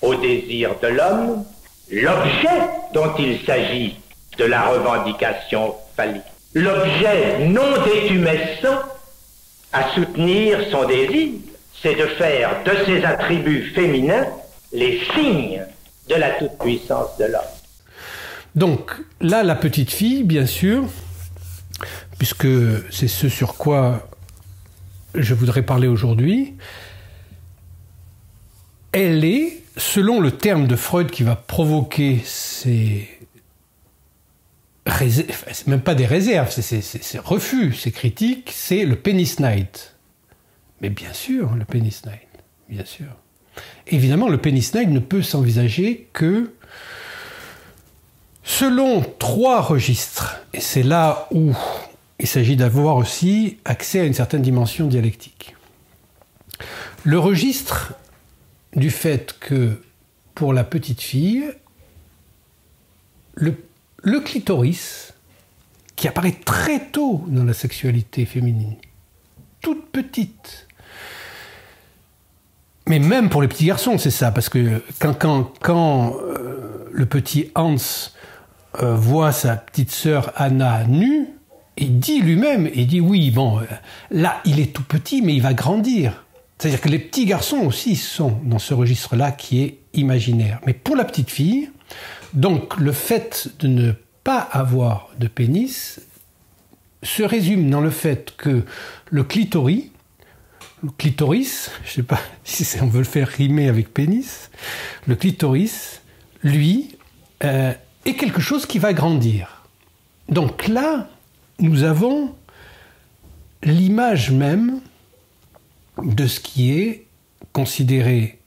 au désir de l'homme l'objet dont il s'agit de la revendication phallique. L'objet non détumescent à soutenir son désir, c'est de faire de ses attributs féminins les signes de la toute-puissance de l'homme. Donc là, la petite fille, bien sûr, puisque c'est ce sur quoi je voudrais parler aujourd'hui, elle est, selon le terme de Freud qui va provoquer ces réserves, c'est même pas des réserves, c'est refus, ces critiques, c'est le pénis Snyde. Mais bien sûr, le pénis Snyde, bien sûr. Évidemment, le pénis Snyde ne peut s'envisager que selon 3 registres. Et c'est là où il s'agit d'avoir aussi accès à une certaine dimension dialectique. Le registre du fait que, pour la petite fille, le clitoris, qui apparaît très tôt dans la sexualité féminine, toute petite, mais même pour les petits garçons, c'est ça, parce que quand le petit Hans voit sa petite sœur Anna nue, il dit lui-même, oui, bon, là, il est tout petit, mais il va grandir. C'est-à-dire que les petits garçons aussi sont dans ce registre-là qui est imaginaire. Mais pour la petite fille, donc le fait de ne pas avoir de pénis se résume dans le fait que le clitoris, je ne sais pas si on veut le faire rimer avec pénis, le clitoris, lui, est quelque chose qui va grandir. Donc là, nous avons l'image même de ce qui est considéré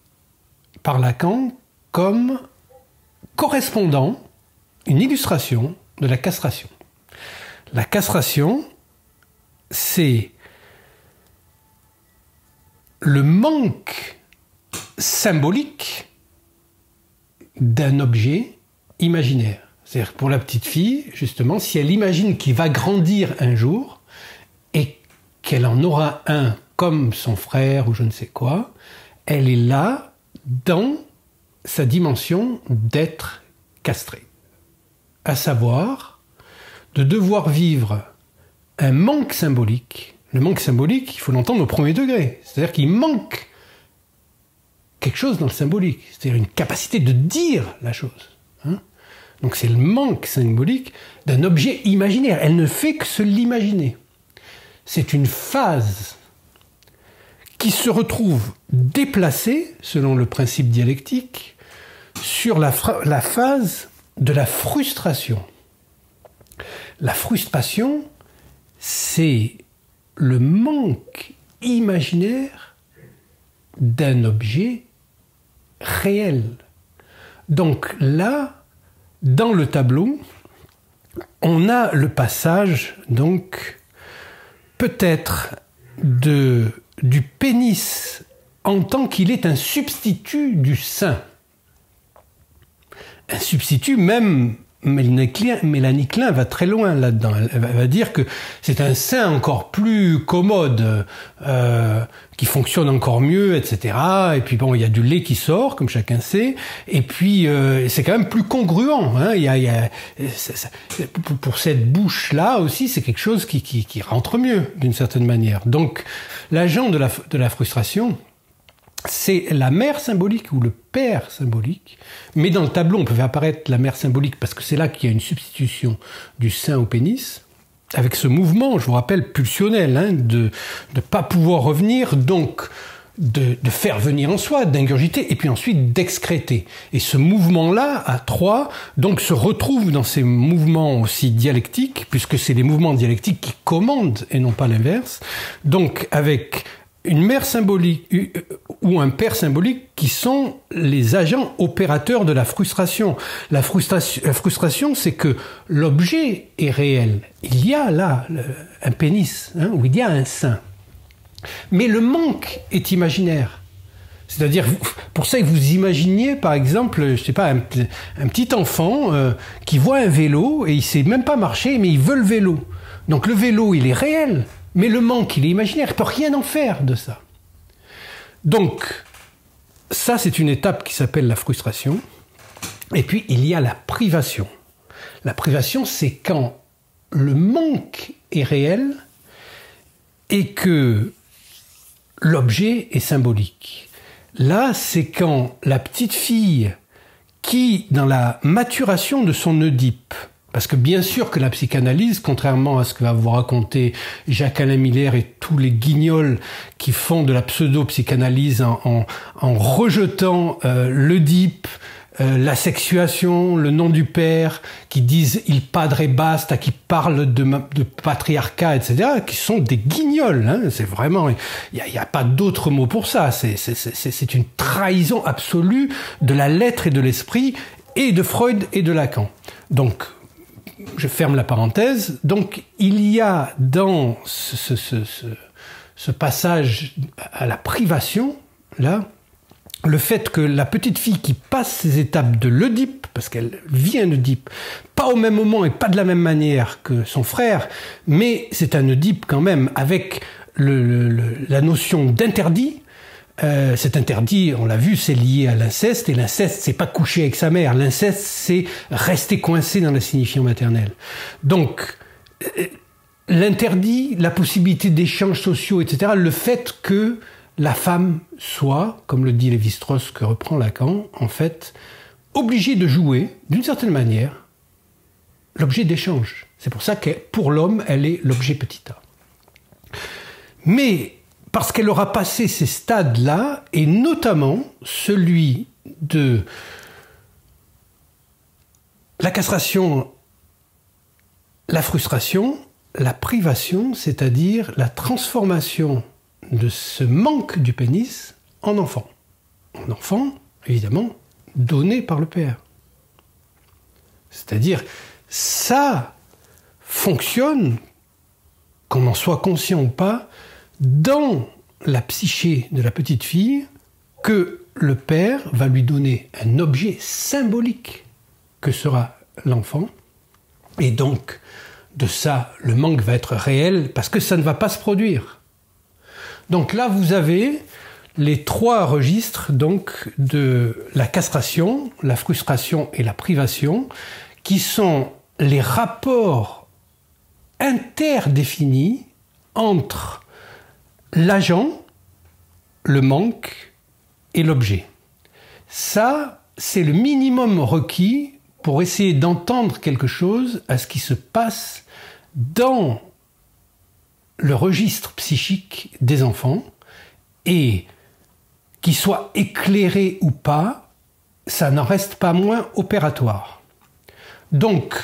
par Lacan comme correspondant, une illustration de la castration. La castration, c'est le manque symbolique d'un objet imaginaire. C'est-à-dire pour la petite fille, justement, si elle imagine qu'il va grandir un jour et qu'elle en aura un comme son frère ou je ne sais quoi, elle est là dans sa dimension d'être castrée. À savoir, de devoir vivre un manque symbolique. Le manque symbolique, il faut l'entendre au premier degré. C'est-à-dire qu'il manque quelque chose dans le symbolique. C'est-à-dire une capacité de dire la chose. Hein ? Donc c'est le manque symbolique d'un objet imaginaire. Elle ne fait que se l'imaginer. C'est une phase qui se retrouve déplacée, selon le principe dialectique, sur la phase de la frustration. La frustration, c'est le manque imaginaire d'un objet réel. Donc là, dans le tableau, on a le passage, donc, peut-être du pénis en tant qu'il est un substitut du sein. Un substitut même Mélanie Klein va très loin là-dedans. Elle va dire que c'est un sein encore plus commode, qui fonctionne encore mieux, etc. Et puis bon, il y a du lait qui sort, comme chacun sait. Et puis c'est quand même plus congruent. Hein. Pour cette bouche-là aussi, c'est quelque chose qui rentre mieux d'une certaine manière. Donc l'agent de la frustration, c'est la mère symbolique ou le père symbolique. Mais dans le tableau, on peut faire apparaître la mère symbolique parce que c'est là qu'il y a une substitution du sein au pénis, avec ce mouvement, je vous rappelle, pulsionnel, hein, de pas pouvoir revenir, donc de faire venir en soi, d'ingurgiter, et puis ensuite d'excréter. Et ce mouvement-là, à 3, donc se retrouve dans ces mouvements aussi dialectiques, puisque c'est les mouvements dialectiques qui commandent et non pas l'inverse. Donc avec une mère symbolique ou un père symbolique qui sont les agents opérateurs de la frustration. La frustration, c'est que l'objet est réel. Il y a là un pénis, hein, ou il y a un sein. Mais le manque est imaginaire. C'est-à-dire, pour ça que vous imaginiez, par exemple, je sais pas, un petit enfant qui voit un vélo et il sait même pas marcher, mais il veut le vélo. Donc le vélo, il est réel. Mais le manque, il est imaginaire, il ne peut rien en faire de ça. Donc, ça, c'est une étape qui s'appelle la frustration. Et puis, il y a la privation. La privation, c'est quand le manque est réel et que l'objet est symbolique. Là, c'est quand la petite fille qui, dans la maturation de son Oedipe, parce que bien sûr que la psychanalyse, contrairement à ce que va vous raconter Jacques-Alain Miller et tous les guignols qui font de la pseudo-psychanalyse en rejetant l'Oedipe, la sexuation, le nom du père, qui disent « il padre basta », qui parlent de patriarcat, etc., qui sont des guignols. Hein. C'est vraiment, il n'y a pas d'autre mot pour ça. C'est une trahison absolue de la lettre et de l'esprit, et de Freud et de Lacan. Donc, je ferme la parenthèse. Donc, il y a dans ce passage à la privation, là, le fait que la petite fille qui passe ces étapes de l'Oedipe, parce qu'elle vit un Oedipe, pas au même moment et pas de la même manière que son frère, mais c'est un Oedipe quand même, avec la notion d'interdit. Cet interdit, on l'a vu, c'est lié à l'inceste, et l'inceste, c'est pas coucher avec sa mère. L'inceste, c'est rester coincé dans la signification maternelle. Donc, l'interdit, la possibilité d'échanges sociaux, etc., le fait que la femme soit, comme le dit Lévi-Strauss que reprend Lacan, en fait, obligée de jouer, d'une certaine manière, l'objet d'échange. C'est pour ça que, pour l'homme, elle est l'objet petit a. Mais, parce qu'elle aura passé ces stades-là, et notamment celui de la castration, la frustration, la privation, c'est-à-dire la transformation de ce manque du pénis en enfant. En enfant, évidemment, donné par le père. C'est-à-dire, ça fonctionne, qu'on en soit conscient ou pas, dans la psyché de la petite fille, que le père va lui donner un objet symbolique que sera l'enfant, et donc de ça, le manque va être réel, parce que ça ne va pas se produire. Donc là, vous avez les trois registres donc, de la castration, la frustration et la privation, qui sont les rapports interdéfinis entre l'agent, le manque et l'objet. Ça, c'est le minimum requis pour essayer d'entendre quelque chose à ce qui se passe dans le registre psychique des enfants, et qu'il soit éclairé ou pas, ça n'en reste pas moins opératoire. Donc,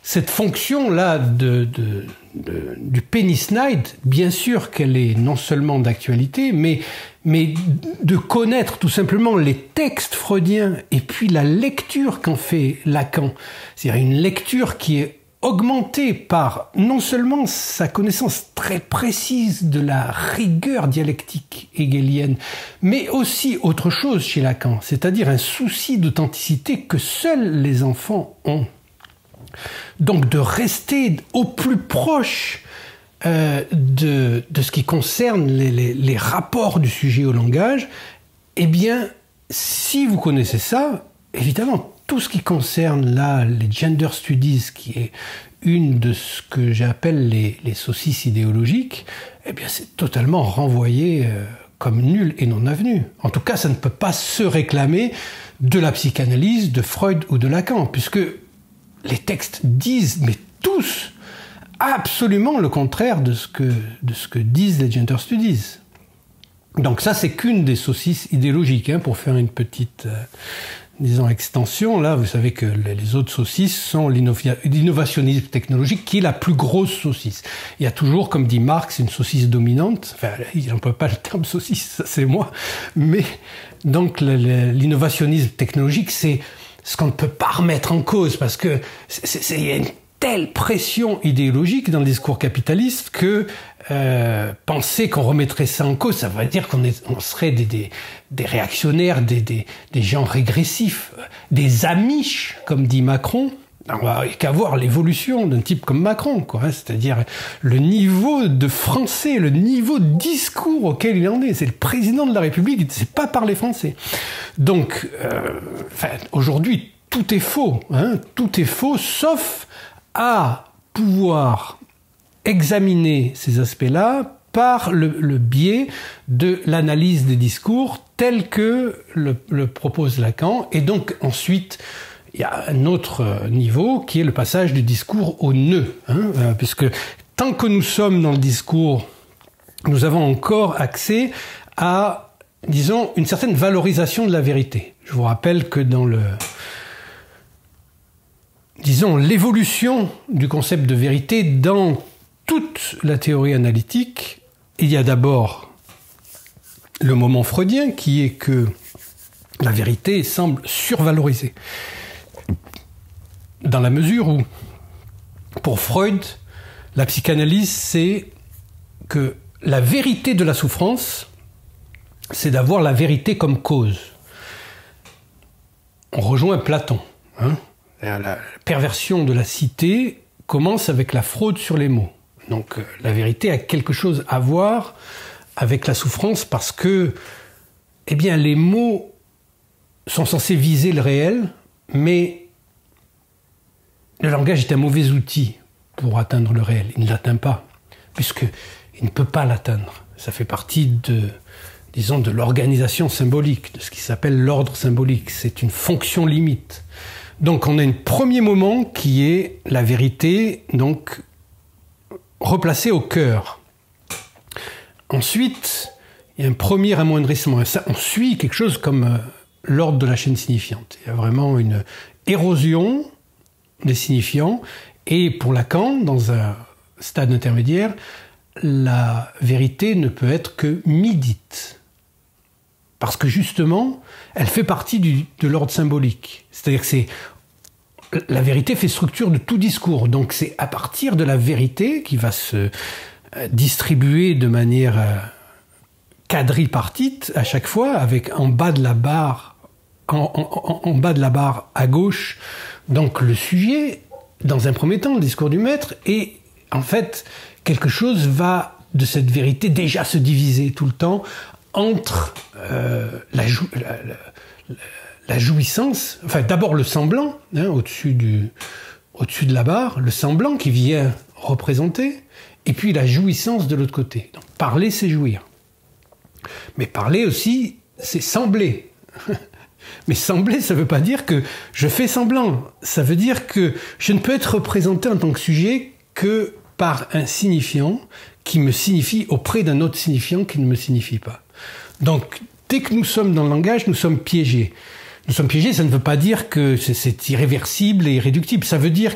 cette fonction-là du pénis night, bien sûr qu'elle est non seulement d'actualité, mais de connaître tout simplement les textes freudiens et puis la lecture qu'en fait Lacan. C'est-à-dire une lecture qui est augmentée par non seulement sa connaissance très précise de la rigueur dialectique hegelienne, mais aussi autre chose chez Lacan, c'est-à-dire un souci d'authenticité que seuls les enfants ont. Donc de rester au plus proche de ce qui concerne les rapports du sujet au langage, eh bien, si vous connaissez ça, évidemment, tout ce qui concerne là les gender studies, qui est une de ce que j'appelle les saucisses idéologiques, eh bien, c'est totalement renvoyé comme nul et non avenu. En tout cas, ça ne peut pas se réclamer de la psychanalyse, de Freud ou de Lacan, puisque les textes disent, mais tous, absolument le contraire de ce que disent les gender studies. Donc ça, c'est qu'une des saucisses idéologiques, hein, pour faire une petite, disons, extension. Là, vous savez que les autres saucisses sont l'innovationnisme technologique, qui est la plus grosse saucisse. Il y a toujours, comme dit Marx, une saucisse dominante. Enfin, il n'emploie pas le terme saucisse, ça c'est moi. Mais donc, l'innovationnisme technologique, c'est ce qu'on ne peut pas remettre en cause, parce que il y a une telle pression idéologique dans le discours capitaliste que penser qu'on remettrait ça en cause, ça veut dire qu'on serait des réactionnaires, des gens régressifs, des amiches, comme dit Macron. On va qu'à voir l'évolution d'un type comme Macron, quoi, hein, c'est-à-dire le niveau de français, le niveau de discours auquel il en est. C'est le président de la République, il ne sait pas parler français. Donc, aujourd'hui, tout est faux, hein, tout est faux, sauf à pouvoir examiner ces aspects-là par le biais de l'analyse des discours tel que le propose Lacan. Et donc ensuite, il y a un autre niveau qui est le passage du discours au nœud, hein, puisque tant que nous sommes dans le discours, nous avons encore accès à, disons, une certaine valorisation de la vérité. Je vous rappelle que dans l'évolution du concept de vérité dans toute la théorie analytique, il y a d'abord le moment freudien qui est que la vérité semble survalorisée. Dans la mesure où, pour Freud, la psychanalyse, c'est que la vérité de la souffrance, c'est d'avoir la vérité comme cause. On rejoint Platon, hein. La perversion de la cité commence avec la fraude sur les mots. Donc la vérité a quelque chose à voir avec la souffrance parce que, eh bien, les mots sont censés viser le réel, mais le langage est un mauvais outil pour atteindre le réel. Il ne l'atteint pas, puisqu'il ne peut pas l'atteindre. Ça fait partie de l'organisation symbolique, de ce qui s'appelle l'ordre symbolique. C'est une fonction limite. Donc on a un premier moment qui est la vérité, donc replacée au cœur. Ensuite, il y a un premier amoindrissement. Et ça, on suit quelque chose comme l'ordre de la chaîne signifiante. Il y a vraiment une érosion des signifiants. Et pour Lacan, dans un stade intermédiaire, la vérité ne peut être que mi-dite. Parce que justement, elle fait partie de l'ordre symbolique. C'est-à-dire que la vérité fait structure de tout discours. Donc c'est à partir de la vérité qui va se distribuer de manière quadripartite à chaque fois, avec en bas de la barre, en bas de la barre à gauche, donc le sujet, dans un premier temps, le discours du maître, et en fait, quelque chose va de cette vérité déjà se diviser tout le temps entre la jouissance, enfin d'abord le semblant, hein, au-dessus de la barre, le semblant qui vient représenter, et puis la jouissance de l'autre côté. Donc parler, c'est jouir. Mais parler aussi, c'est sembler. Mais sembler, ça ne veut pas dire que je fais semblant. Ça veut dire que je ne peux être représenté en tant que sujet que par un signifiant qui me signifie auprès d'un autre signifiant qui ne me signifie pas. Donc, dès que nous sommes dans le langage, nous sommes piégés. Nous sommes piégés, ça ne veut pas dire que c'est irréversible et irréductible. Ça veut dire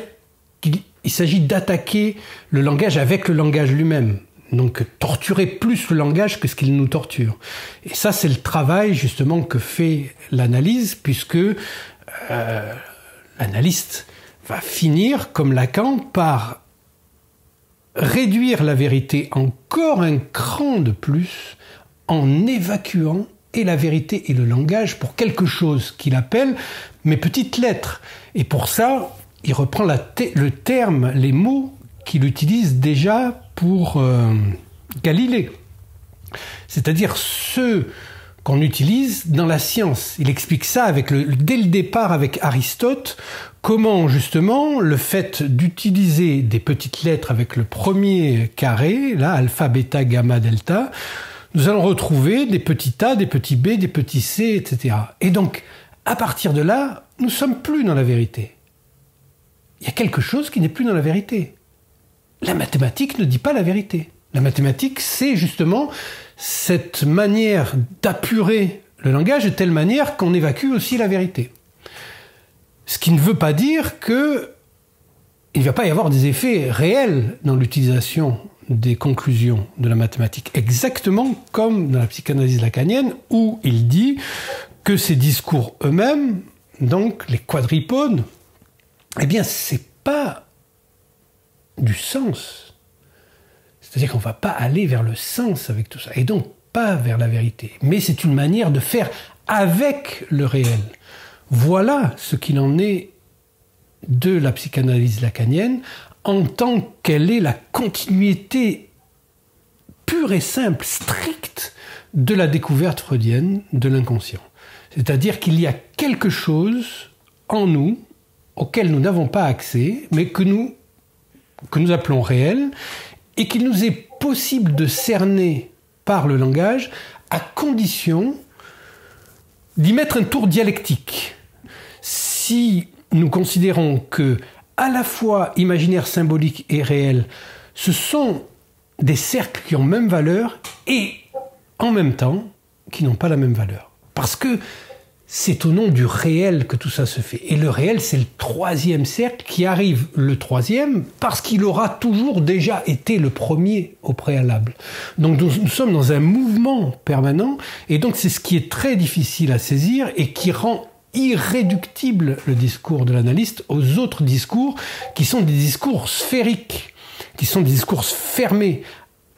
qu'il s'agit d'attaquer le langage avec le langage lui-même. Donc, torturer plus le langage que ce qu'il nous torture. Et ça, c'est le travail, justement, que fait l'analyse, puisque l'analyste va finir, comme Lacan, par réduire la vérité encore un cran de plus en évacuant et la vérité et le langage pour quelque chose qu'il appelle mes petites lettres. Et pour ça, il reprend le terme, les mots qu'il utilise déjà pour Galilée. C'est-à-dire ceux qu'on utilise dans la science. Il explique ça dès le départ avec Aristote, comment justement le fait d'utiliser des petites lettres avec le premier carré, là, alpha, bêta, gamma, delta, nous allons retrouver des petits A, des petits B, des petits C, etc. Et donc, à partir de là, nous ne sommes plus dans la vérité. Il y a quelque chose qui n'est plus dans la vérité. La mathématique ne dit pas la vérité. La mathématique, c'est justement cette manière d'apurer le langage de telle manière qu'on évacue aussi la vérité. Ce qui ne veut pas dire qu'il ne va pas y avoir des effets réels dans l'utilisation des conclusions de la mathématique, exactement comme dans la psychanalyse lacanienne, où il dit que ces discours eux-mêmes, donc les quadripodes, eh bien, c'est pas du sens. C'est-à-dire qu'on ne va pas aller vers le sens avec tout ça, et donc pas vers la vérité. Mais c'est une manière de faire avec le réel. Voilà ce qu'il en est de la psychanalyse lacanienne, en tant qu'elle est la continuité pure et simple, stricte, de la découverte freudienne de l'inconscient. C'est-à-dire qu'il y a quelque chose en nous auquel nous n'avons pas accès, mais que nous appelons réel, et qu'il nous est possible de cerner par le langage, à condition d'y mettre un tour dialectique. Si nous considérons que, à la fois imaginaire, symbolique et réel, ce sont des cercles qui ont même valeur, et en même temps, qui n'ont pas la même valeur. Parce que c'est au nom du réel que tout ça se fait. Et le réel, c'est le troisième cercle qui arrive le troisième parce qu'il aura toujours déjà été le premier au préalable. Donc nous sommes dans un mouvement permanent et donc c'est ce qui est très difficile à saisir et qui rend irréductible le discours de l'analyste aux autres discours qui sont des discours sphériques, qui sont des discours fermés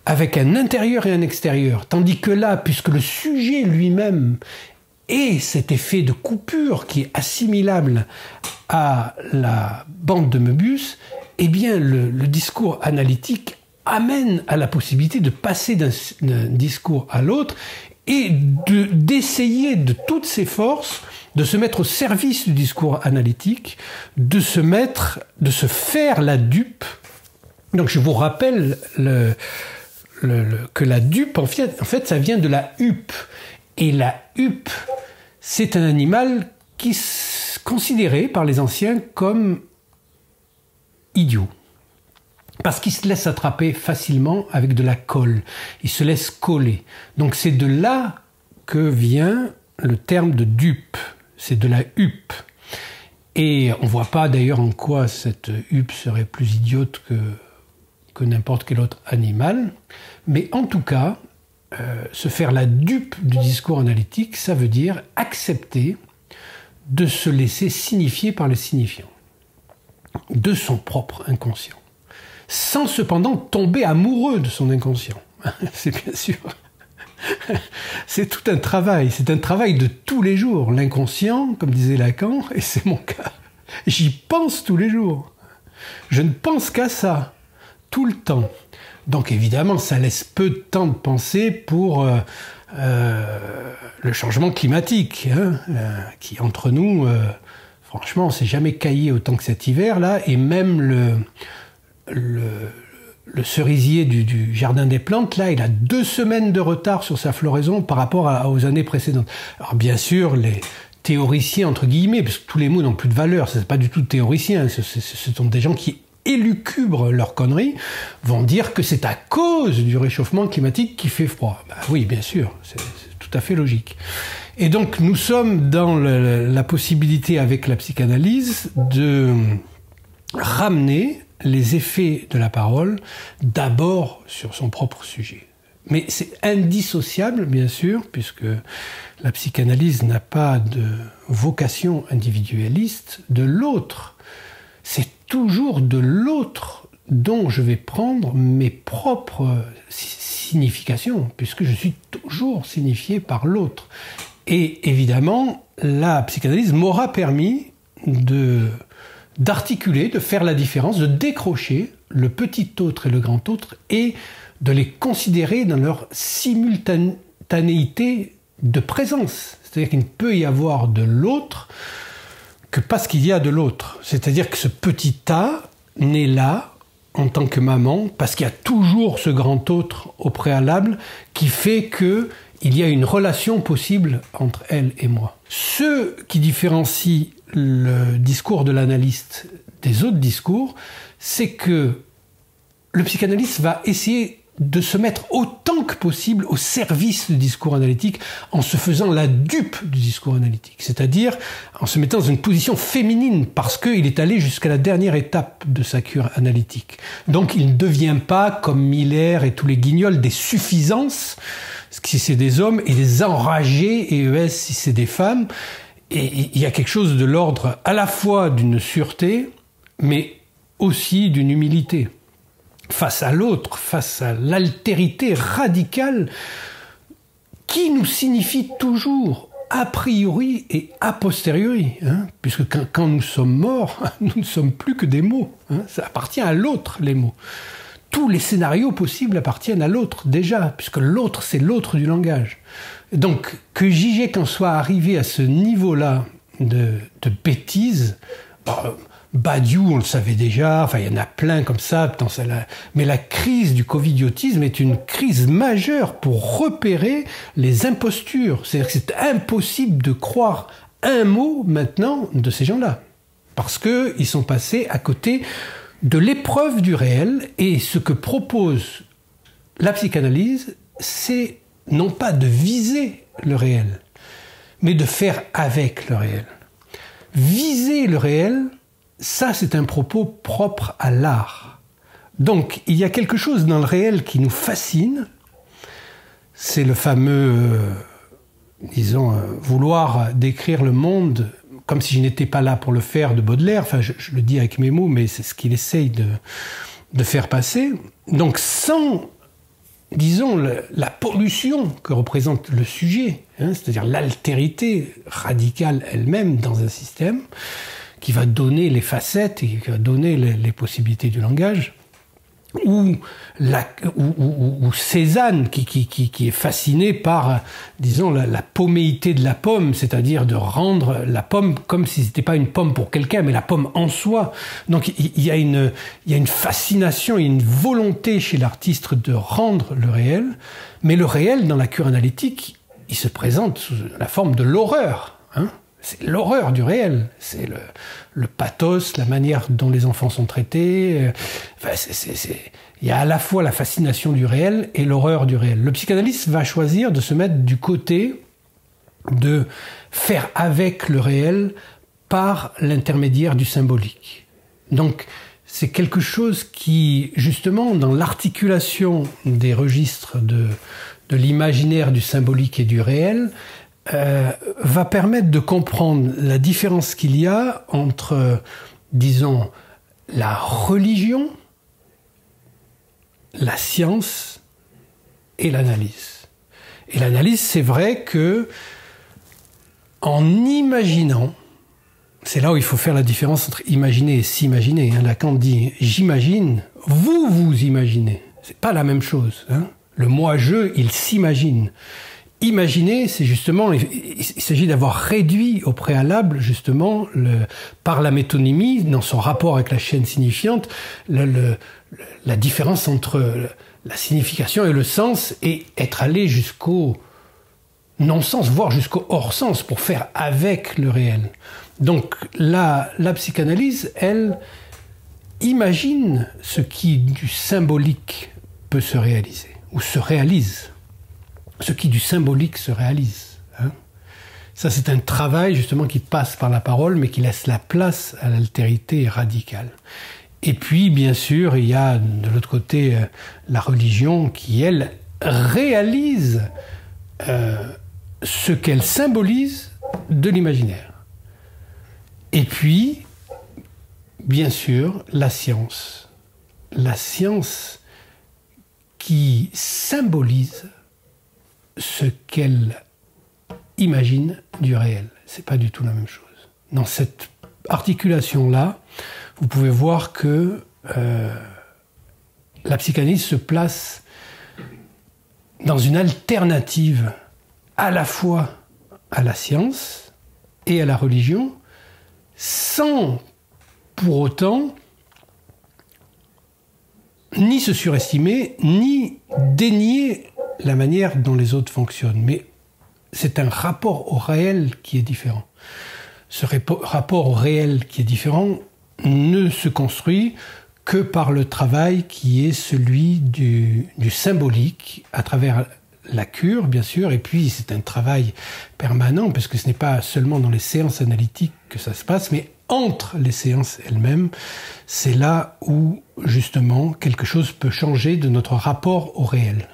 avec un intérieur et un extérieur. Tandis que là, puisque le sujet lui-même et cet effet de coupure qui est assimilable à la bande de Möbius, eh bien le discours analytique amène à la possibilité de passer d'un discours à l'autre et d'essayer de toutes ses forces de se mettre au service du discours analytique, de se faire la dupe. Donc je vous rappelle que la dupe, en fait, ça vient de la huppe. Et la huppe, c'est un animal qui est considéré par les anciens comme idiot. Parce qu'il se laisse attraper facilement avec de la colle. Il se laisse coller. Donc c'est de là que vient le terme de dupe. C'est de la huppe. Et on ne voit pas d'ailleurs en quoi cette huppe serait plus idiote que n'importe quel autre animal. Mais en tout cas, se faire la dupe du discours analytique, ça veut dire accepter de se laisser signifier par le signifiant, de son propre inconscient, sans cependant tomber amoureux de son inconscient. C'est bien sûr. C'est tout un travail, c'est un travail de tous les jours. L'inconscient, comme disait Lacan, et c'est mon cas, j'y pense tous les jours. Je ne pense qu'à ça, tout le temps. Donc évidemment, ça laisse peu de temps de penser pour le changement climatique, qui entre nous, franchement, on s'est jamais caillé autant que cet hiver-là, et même le cerisier du jardin des plantes, là, il a 2 semaines de retard sur sa floraison par rapport aux années précédentes. Alors bien sûr, les théoriciens, entre guillemets, parce que tous les mots n'ont plus de valeur, ce n'est pas du tout théoriciens, ce sont des gens qui élucubrent leurs conneries, vont dire que c'est à cause du réchauffement climatique qu'il fait froid. Ben oui, bien sûr, c'est tout à fait logique. Et donc nous sommes dans la possibilité avec la psychanalyse de ramener les effets de la parole d'abord sur son propre sujet. Mais c'est indissociable, bien sûr, puisque la psychanalyse n'a pas de vocation individualiste, de l'autre. C'est toujours de l'autre dont je vais prendre mes propres significations, puisque je suis toujours signifié par l'autre. Et évidemment, la psychanalyse m'aura permis de d'articuler, de faire la différence, de décrocher le petit autre et le grand autre et de les considérer dans leur simultanéité de présence. C'est-à-dire qu'il ne peut y avoir de l'autre que parce qu'il y a de l'autre. C'est-à-dire que ce petit A n'est là en tant que maman parce qu'il y a toujours ce grand autre au préalable qui fait qu'il y a une relation possible entre elle et moi. Ce qui différencie le discours de l'analyste des autres discours, c'est que le psychanalyste va essayer de se mettre autant que possible au service du discours analytique en se faisant la dupe du discours analytique, c'est-à-dire en se mettant dans une position féminine parce qu'il est allé jusqu'à la dernière étape de sa cure analytique. Donc il ne devient pas, comme Miller et tous les guignols, des suffisances si c'est des hommes et des enragés ES si c'est des femmes. Et il y a quelque chose de l'ordre à la fois d'une sûreté mais aussi d'une humilité face à l'autre, face à l'altérité radicale qui nous signifie toujours a priori et a posteriori, hein, puisque quand nous sommes morts, nous ne sommes plus que des mots, hein, ça appartient à l'autre les mots. Tous les scénarios possibles appartiennent à l'autre déjà, puisque l'autre c'est l'autre du langage. Donc que Zizek en soit arrivé à ce niveau-là de bêtises, Badiou, on le savait déjà, enfin il y en a plein comme ça, mais la crise du covidiotisme est une crise majeure pour repérer les impostures. C'est-à-dire que c'est impossible de croire un mot maintenant de ces gens-là, parce qu'ils sont passés à côté de l'épreuve du réel, et ce que propose la psychanalyse, c'est non pas de viser le réel, mais de faire avec le réel. Viser le réel, ça, c'est un propos propre à l'art. Donc, il y a quelque chose dans le réel qui nous fascine. C'est le fameux, vouloir décrire le monde comme si je n'étais pas là pour le faire de Baudelaire. Enfin, je le dis avec mes mots, mais c'est ce qu'il essaye de faire passer. Donc, sans, la pollution que représente le sujet, hein, c'est-à-dire l'altérité radicale elle-même dans un système, qui va donner les facettes et qui va donner les possibilités du langage, ou Cézanne qui est fasciné par, la pomméité de la pomme, c'est-à-dire de rendre la pomme comme si c'était pas une pomme pour quelqu'un, mais la pomme en soi. Donc il y a une fascination, il y a une volonté chez l'artiste de rendre le réel, mais le réel, dans la cure analytique, il se présente sous la forme de l'horreur, hein. C'est l'horreur du réel, c'est le pathos, la manière dont les enfants sont traités. Il y a à la fois la fascination du réel et l'horreur du réel. Le psychanalyste va choisir de se mettre du côté de faire avec le réel par l'intermédiaire du symbolique. Donc c'est quelque chose qui, justement, dans l'articulation des registres de l'imaginaire, du symbolique et du réel, va permettre de comprendre la différence qu'il y a entre, la religion, la science et l'analyse. Et l'analyse, c'est vrai que, en imaginant, c'est là où il faut faire la différence entre imaginer et s'imaginer. Hein. Lacan dit « j'imagine », vous imaginez. C'est pas la même chose. Hein. Le moi-je, il s'imagine. Imaginer, c'est justement, il s'agit d'avoir réduit au préalable, justement, par la métonymie, dans son rapport avec la chaîne signifiante, la différence entre la signification et le sens, et être allé jusqu'au non-sens, voire jusqu'au hors-sens, pour faire avec le réel. Donc, la psychanalyse, elle, imagine ce qui, du symbolique, peut se réaliser, ou se réalise. Ce qui du symbolique se réalise. Hein. Ça, c'est un travail justement qui passe par la parole, mais qui laisse la place à l'altérité radicale. Et puis, bien sûr, il y a de l'autre côté la religion qui, elle, réalise ce qu'elle symbolise de l'imaginaire. Et puis, bien sûr, la science. La science qui symbolise ce qu'elle imagine du réel. C'est pas du tout la même chose. Dans cette articulation-là, vous pouvez voir que la psychanalyse se place dans une alternative à la fois à la science et à la religion, sans pour autant ni se surestimer, ni dénier la manière dont les autres fonctionnent. Mais c'est un rapport au réel qui est différent. Ce rapport au réel qui est différent ne se construit que par le travail qui est celui du symbolique, à travers la cure, bien sûr, et puis c'est un travail permanent, parce que ce n'est pas seulement dans les séances analytiques que ça se passe, mais entre les séances elles-mêmes, c'est là où, justement, quelque chose peut changer de notre rapport au réel.